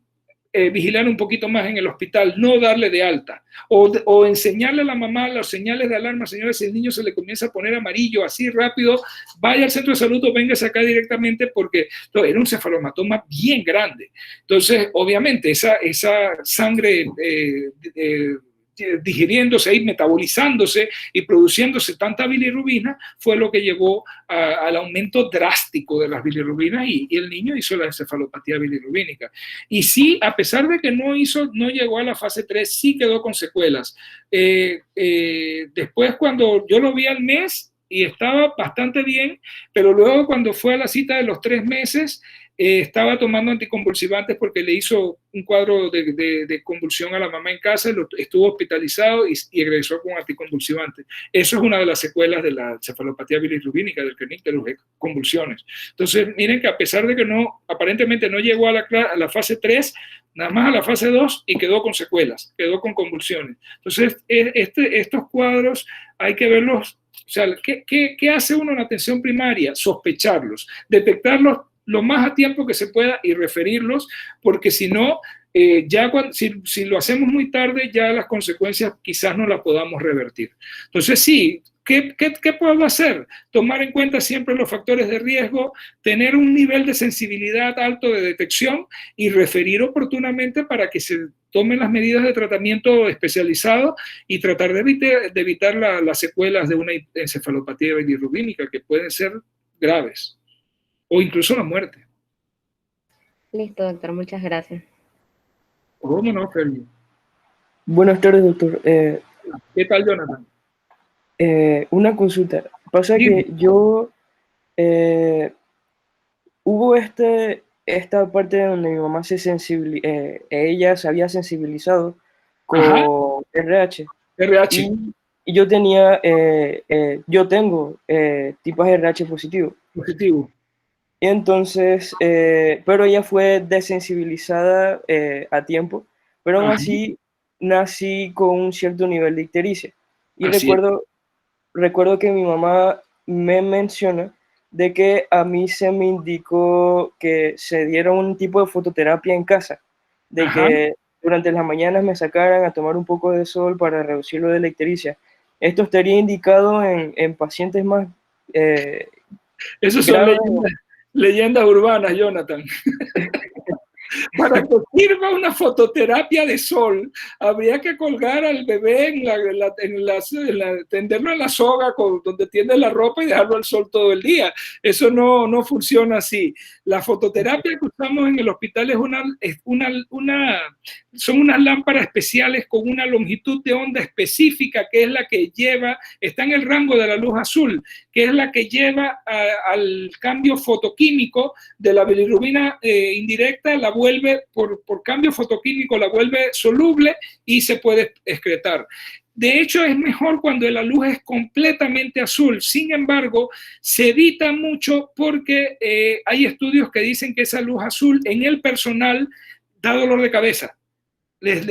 vigilar un poquito más en el hospital, no darle de alta, o enseñarle a la mamá las señales de alarma. Señores, si el niño se le comienza a poner amarillo así rápido, vaya al centro de salud o véngase acá directamente, porque era un cefalohematoma bien grande. Entonces, obviamente, esa sangre digiriéndose y metabolizándose y produciéndose tanta bilirrubina fue lo que llevó al aumento drástico de las bilirrubinas y el niño hizo la encefalopatía bilirrubínica. Y sí, a pesar de que no llegó a la fase 3, sí quedó con secuelas. Después, cuando yo lo vi al mes y estaba bastante bien, pero luego cuando fue a la cita de los 3 meses, estaba tomando anticonvulsivantes porque le hizo un cuadro de convulsión a la mamá en casa, estuvo hospitalizado y regresó con anticonvulsivantes. Eso es una de las secuelas de la cefalopatía bilirrubínica, del Kernicterus, convulsiones. Entonces, miren que a pesar de que aparentemente no llegó a la fase 3, nada más a la fase 2 y quedó con secuelas, quedó con convulsiones. Entonces, estos cuadros hay que verlos. O sea, ¿qué hace uno en atención primaria? Sospecharlos, detectarlos lo más a tiempo que se pueda y referirlos, porque si no, si lo hacemos muy tarde, ya las consecuencias quizás no las podamos revertir. Entonces sí, ¿qué puedo hacer? Tomar en cuenta siempre los factores de riesgo, tener un nivel de sensibilidad alto de detección y referir oportunamente para que se tomen las medidas de tratamiento especializado y tratar de evitar las secuelas de una encefalopatía bilirrubínica que pueden ser graves o incluso la muerte. Listo, doctor, muchas gracias. ¿Cómo no, Fermi? Buenas tardes, doctor. ¿Qué tal, Jonathan? Una consulta. Pasa que yo hubo esta parte donde mi mamá ella se había sensibilizado con RH. RH. Y yo tenía, yo tengo tipos RH positivo. Positivo. Y entonces, pero ella fue desensibilizada a tiempo, pero aún así nací con un cierto nivel de ictericia. Y recuerdo que mi mamá me menciona de que a mí se me indicó que se diera un tipo de fototerapia en casa, de que durante las mañanas me sacaran a tomar un poco de sol para reducir lo de la ictericia. Esto estaría indicado en pacientes más Eso son leyendas urbanas, Jonathan. Para que sirva una fototerapia de sol, habría que colgar al bebé tenderlo en la soga donde tiende la ropa y dejarlo al sol todo el día. Eso no funciona así. La fototerapia que usamos en el hospital son unas lámparas especiales con una longitud de onda específica, que es la que está en el rango de la luz azul, que es la que lleva al cambio fotoquímico de la bilirrubina indirecta, la vuelve por cambio fotoquímico, la vuelve soluble y se puede excretar. De hecho, es mejor cuando la luz es completamente azul. Sin embargo, se evita mucho porque hay estudios que dicen que esa luz azul en el personal da dolor de cabeza. Les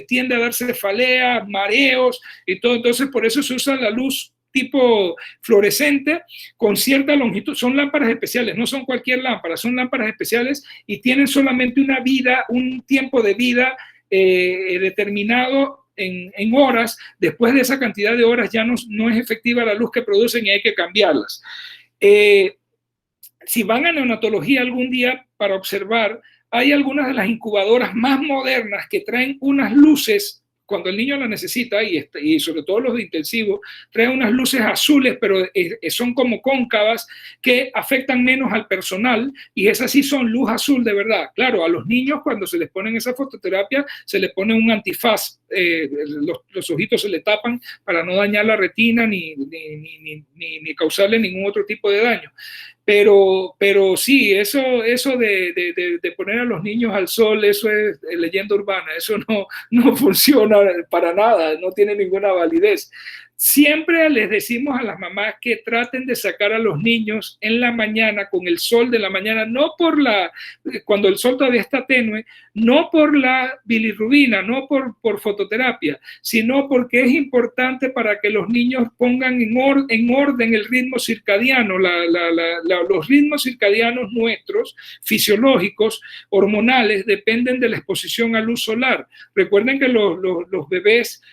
tiende a darse cefalea, mareos y todo. Entonces, por eso se usa la luz tipo fluorescente con cierta longitud. Son lámparas especiales, no son cualquier lámpara, son lámparas especiales y tienen solamente una vida, un tiempo de vida determinado en horas. Después de esa cantidad de horas ya no es efectiva la luz que producen y hay que cambiarlas. Si van a neonatología algún día para observar, hay algunas de las incubadoras más modernas que traen unas luces cuando el niño la necesita, y sobre todo los de intensivo, traen unas luces azules, pero son como cóncavas, que afectan menos al personal, y esas sí son luz azul de verdad. Claro, a los niños cuando se les ponen esa fototerapia, se les pone un antifaz, los ojitos se le tapan para no dañar la retina ni causarle ningún otro tipo de daño. Pero sí, eso de poner a los niños al sol, eso es leyenda urbana, eso no funciona para nada, no tiene ninguna validez. Siempre les decimos a las mamás que traten de sacar a los niños en la mañana, con el sol de la mañana, no cuando el sol todavía está tenue, no por la bilirrubina, no por fototerapia, sino porque es importante para que los niños pongan en orden el ritmo circadiano. Los ritmos circadianos nuestros, fisiológicos, hormonales, dependen de la exposición a luz solar. Recuerden que los bebés,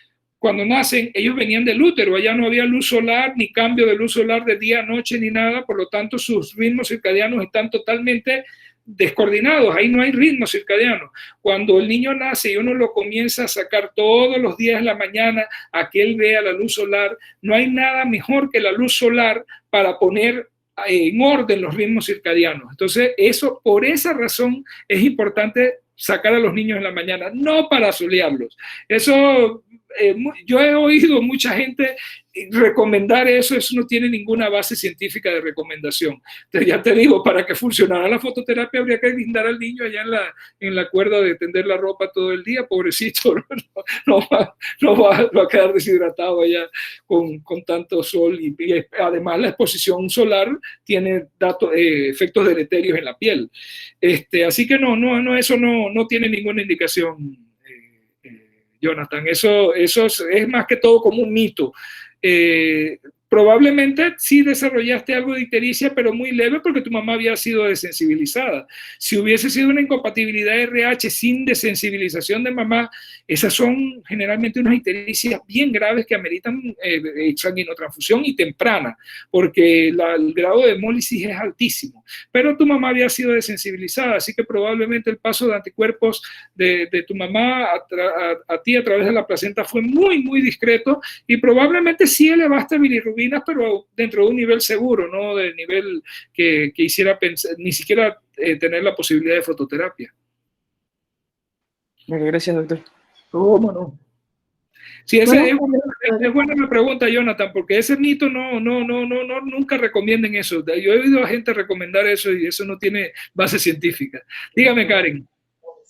cuando nacen, ellos venían del útero, allá no había luz solar, ni cambio de luz solar de día a noche, ni nada, por lo tanto sus ritmos circadianos están totalmente descoordinados, ahí no hay ritmo circadiano. Cuando el niño nace y uno lo comienza a sacar todos los días en la mañana a que él vea la luz solar, no hay nada mejor que la luz solar para poner en orden los ritmos circadianos. Entonces, por esa razón es importante sacar a los niños en la mañana, no para solearlos. Eso, yo he oído mucha gente recomendar eso no tiene ninguna base científica de recomendación. Entonces, ya te digo, para que funcionara la fototerapia habría que guindar al niño allá en la cuerda de tender la ropa todo el día, pobrecito, no va a quedar deshidratado allá con tanto sol y además la exposición solar tiene efectos deleterios en la piel. Así que eso no tiene ninguna indicación, Jonathan. Eso es más que todo como un mito. probablemente sí desarrollaste algo de ictericia, pero muy leve porque tu mamá había sido desensibilizada. Si hubiese sido una incompatibilidad RH sin desensibilización de mamá, esas son generalmente unas ictericias bien graves que ameritan sanguinotransfusión y temprana, porque el grado de hemólisis es altísimo. Pero tu mamá había sido desensibilizada, así que probablemente el paso de anticuerpos de tu mamá a ti a través de la placenta fue muy, muy discreto y probablemente sí elevaste bilirrubina, pero dentro de un nivel seguro, no del nivel que hiciera pensar, ni siquiera tener la posibilidad de fototerapia. Gracias, doctor. ¿Cómo no? Sí, es buena la pregunta, Jonathan, porque ese mito nunca recomienden eso. Yo he oído a gente recomendar eso y eso no tiene base científica. Dígame, Karen.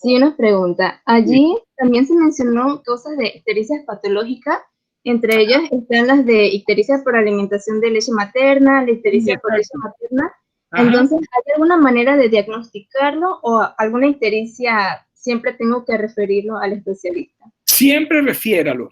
Sí, una pregunta. Allí también se mencionó cosas de ictericia patológica. Entre ellas están las de ictericia por alimentación de leche materna, la ictericia por leche materna. Entonces, ¿hay alguna manera de diagnosticarlo o alguna ictericia siempre tengo que referirlo al especialista? Siempre refiéralo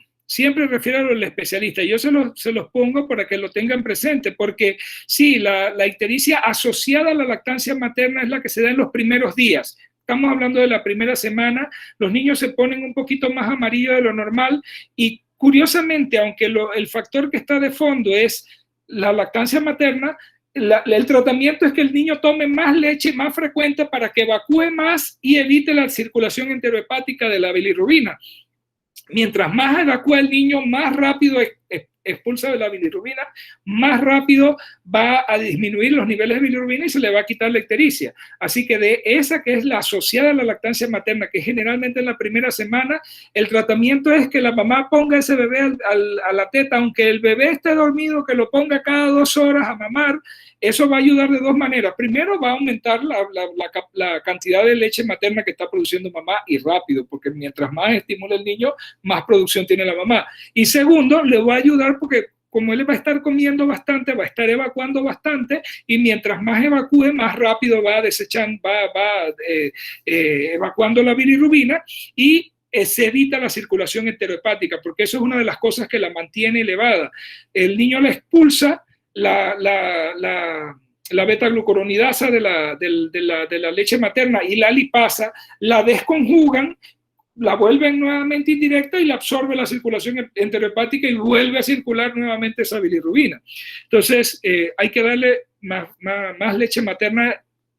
al especialista. Yo se los pongo para que lo tengan presente, porque sí, la ictericia asociada a la lactancia materna es la que se da en los primeros días. Estamos hablando de la primera semana, los niños se ponen un poquito más amarillos de lo normal y curiosamente, aunque el factor que está de fondo es la lactancia materna, el tratamiento es que el niño tome más leche más frecuente para que evacúe más y evite la circulación enterohepática de la bilirrubina. Mientras más evacúa el niño, más rápido expulsa de la bilirrubina, más rápido va a disminuir los niveles de bilirrubina y se le va a quitar la ictericia. Así que de esa que es la asociada a la lactancia materna, que generalmente en la primera semana, el tratamiento es que la mamá ponga ese bebé a la teta, aunque el bebé esté dormido, que lo ponga cada 2 horas a mamar. Eso va a ayudar de 2 maneras. Primero, va a aumentar la cantidad de leche materna que está produciendo mamá y rápido, porque mientras más estimula el niño, más producción tiene la mamá. Y segundo, le va a ayudar porque como él va a estar comiendo bastante, va a estar evacuando bastante y mientras más evacúe, más rápido va desechando, evacuando la bilirrubina y se evita la circulación enterohepática, porque eso es una de las cosas que la mantiene elevada. El niño la expulsa la beta-glucuronidasa de la leche materna y la lipasa, la desconjugan, la vuelven nuevamente indirecta y la absorbe la circulación enterohepática y vuelve a circular nuevamente esa bilirrubina. Entonces, hay que darle más leche materna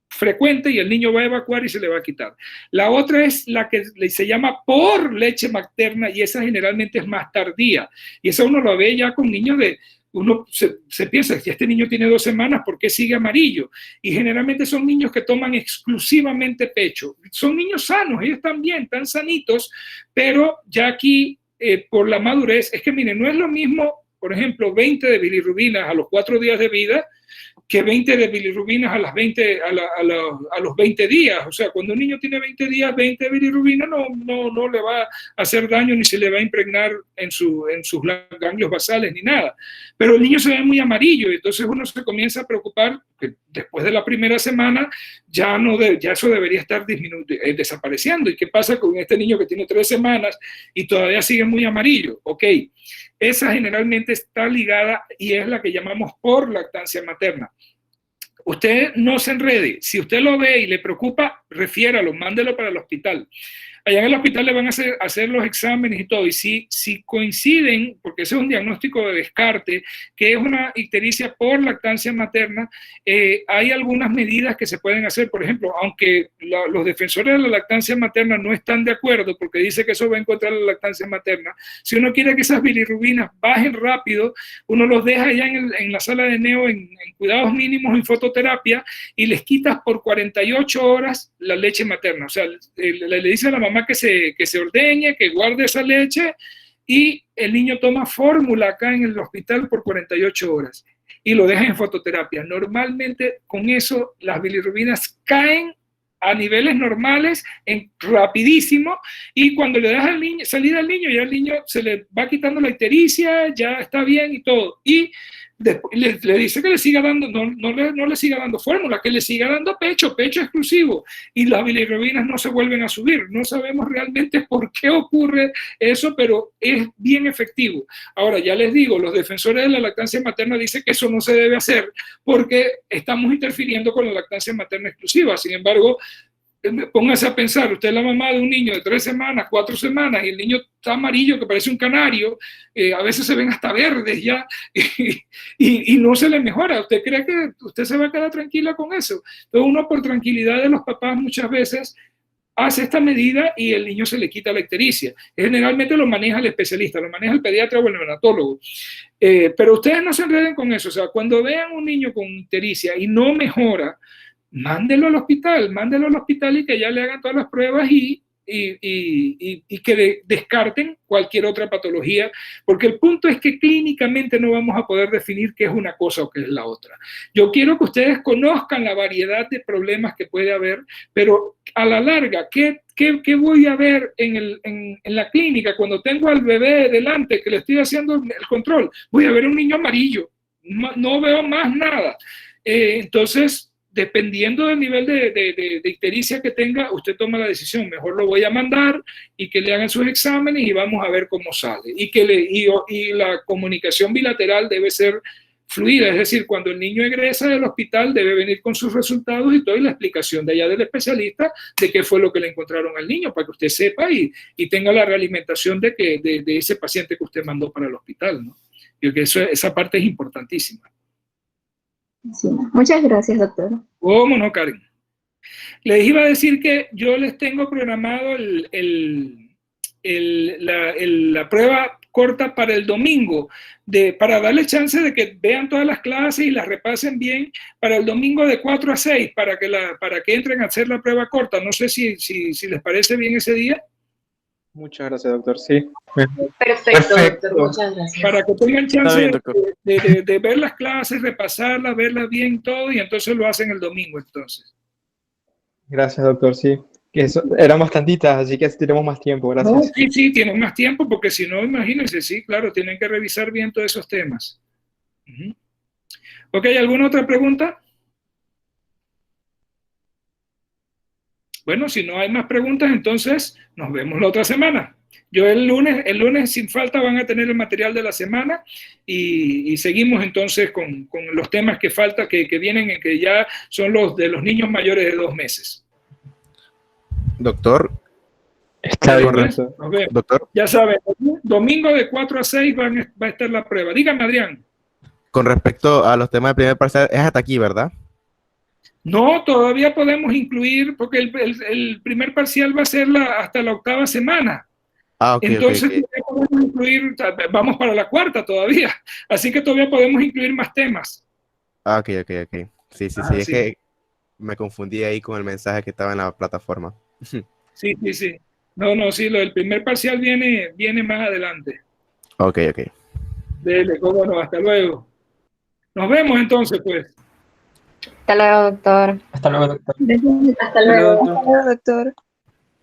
frecuente y el niño va a evacuar y se le va a quitar. La otra es la que se llama por leche materna y esa generalmente es más tardía. Y esa uno lo ve ya con niños uno se piensa, si este niño tiene 2 semanas, ¿por qué sigue amarillo? Y generalmente son niños que toman exclusivamente pecho. Son niños sanos, ellos también, están sanitos, pero ya aquí, por la madurez, es que miren, no es lo mismo, por ejemplo, 20 de bilirrubinas a los 4 días de vida, que 20 de bilirrubinas a los 20 días. O sea, cuando un niño tiene 20 días, 20 de bilirrubina no le va a hacer daño ni se le va a impregnar en sus ganglios basales ni nada. Pero el niño se ve muy amarillo y entonces uno se comienza a preocupar que después de la primera semana ya eso debería estar desapareciendo. ¿Y qué pasa con este niño que tiene 3 semanas y todavía sigue muy amarillo? Ok, esa generalmente está ligada y es la que llamamos por lactancia materna. Usted no se enrede. Si usted lo ve y le preocupa, refiéralo, mándelo para el hospital. Allá en el hospital le van a hacer los exámenes y todo. Y si coinciden, porque ese es un diagnóstico de descarte, que es una ictericia por lactancia materna, hay algunas medidas que se pueden hacer. Por ejemplo, aunque los defensores de la lactancia materna no están de acuerdo, porque dice que eso va a encontrar la lactancia materna, si uno quiere que esas bilirrubinas bajen rápido, uno los deja allá en la sala de neo en cuidados mínimos en fototerapia y les quitas por 48 horas la leche materna. O sea, le dice a la mamá que se ordeñe, que guarde esa leche y el niño toma fórmula acá en el hospital por 48 horas y lo deja en fototerapia. Normalmente con eso las bilirrubinas caen a niveles normales rapidísimo y cuando le dejas salir al niño, ya el niño se le va quitando la ictericia, ya está bien y todo. Y le dice que le siga dando, no le siga dando fórmula, que le siga dando pecho exclusivo, y las bilirrubinas no se vuelven a subir. No sabemos realmente por qué ocurre eso, pero es bien efectivo. Ahora, ya les digo, los defensores de la lactancia materna dicen que eso no se debe hacer porque estamos interfiriendo con la lactancia materna exclusiva. Sin embargo, póngase a pensar, usted es la mamá de un niño de 3 semanas, 4 semanas, y el niño está amarillo que parece un canario, a veces se ven hasta verdes ya, y no se le mejora. ¿Usted cree que usted se va a quedar tranquila con eso? Entonces uno, por tranquilidad de los papás, muchas veces hace esta medida y el niño se le quita la ictericia. Generalmente lo maneja el especialista, lo maneja el pediatra o el neonatólogo. Pero ustedes no se enreden con eso. O sea, cuando vean un niño con ictericia y no mejora, mándelo al hospital y que ya le hagan todas las pruebas y que descarten cualquier otra patología, porque el punto es que clínicamente no vamos a poder definir qué es una cosa o qué es la otra. Yo quiero que ustedes conozcan la variedad de problemas que puede haber, pero a la larga, ¿qué voy a ver en la clínica cuando tengo al bebé delante que le estoy haciendo el control? Voy a ver un niño amarillo, no veo más nada. Entonces, dependiendo del nivel de ictericia que tenga, usted toma la decisión. Mejor lo voy a mandar y que le hagan sus exámenes y vamos a ver cómo sale. Y la comunicación bilateral debe ser fluida, es decir, cuando el niño egresa del hospital debe venir con sus resultados y toda la explicación de allá del especialista de qué fue lo que le encontraron al niño, para que usted sepa y tenga la realimentación de ese paciente que usted mandó para el hospital, ¿no? Yo creo que esa parte es importantísima. Sí. Muchas gracias, doctor. ¿Cómo no, Karen? Les iba a decir que yo les tengo programado la prueba corta para el domingo, para darle chance de que vean todas las clases y las repasen bien para el domingo de 4 a 6, para que entren a hacer la prueba corta. No sé si les parece bien ese día. Muchas gracias, doctor. Sí. Perfecto, doctor. Muchas gracias. Para que tengan chance de ver las clases, repasarlas, verlas bien, todo, y entonces lo hacen el domingo, entonces. Gracias, doctor. Sí. Que eso, eran bastantitas, así que tenemos más tiempo. Gracias. No, sí, tienen más tiempo, porque si no, imagínense, sí, claro, tienen que revisar bien todos esos temas. Ok, ¿alguna otra pregunta? Bueno, si no hay más preguntas, entonces nos vemos la otra semana. Yo el lunes sin falta van a tener el material de la semana y seguimos entonces con los temas que falta, que vienen, que ya son los de los niños mayores de 2 meses. Doctor. Está bien, nos vemos. Doctor. Ya saben, domingo de 4 a 6 va a estar la prueba. Dígame, Adrián. Con respecto a los temas de primer parcial, es hasta aquí, ¿verdad? No, todavía podemos incluir, porque el primer parcial va a ser hasta la 8ª semana. Ah, ok. Entonces, okay. podemos incluir, vamos para la 4ª todavía, así que todavía podemos incluir más temas. Ah, ok. Sí, es que me confundí ahí con el mensaje que estaba en la plataforma. Sí. No, sí, lo del primer parcial viene más adelante. Ok. Dele, cómo no, hasta luego. Nos vemos entonces, pues. Hasta luego, doctor. Hasta luego, doctor. Hasta luego, doctor.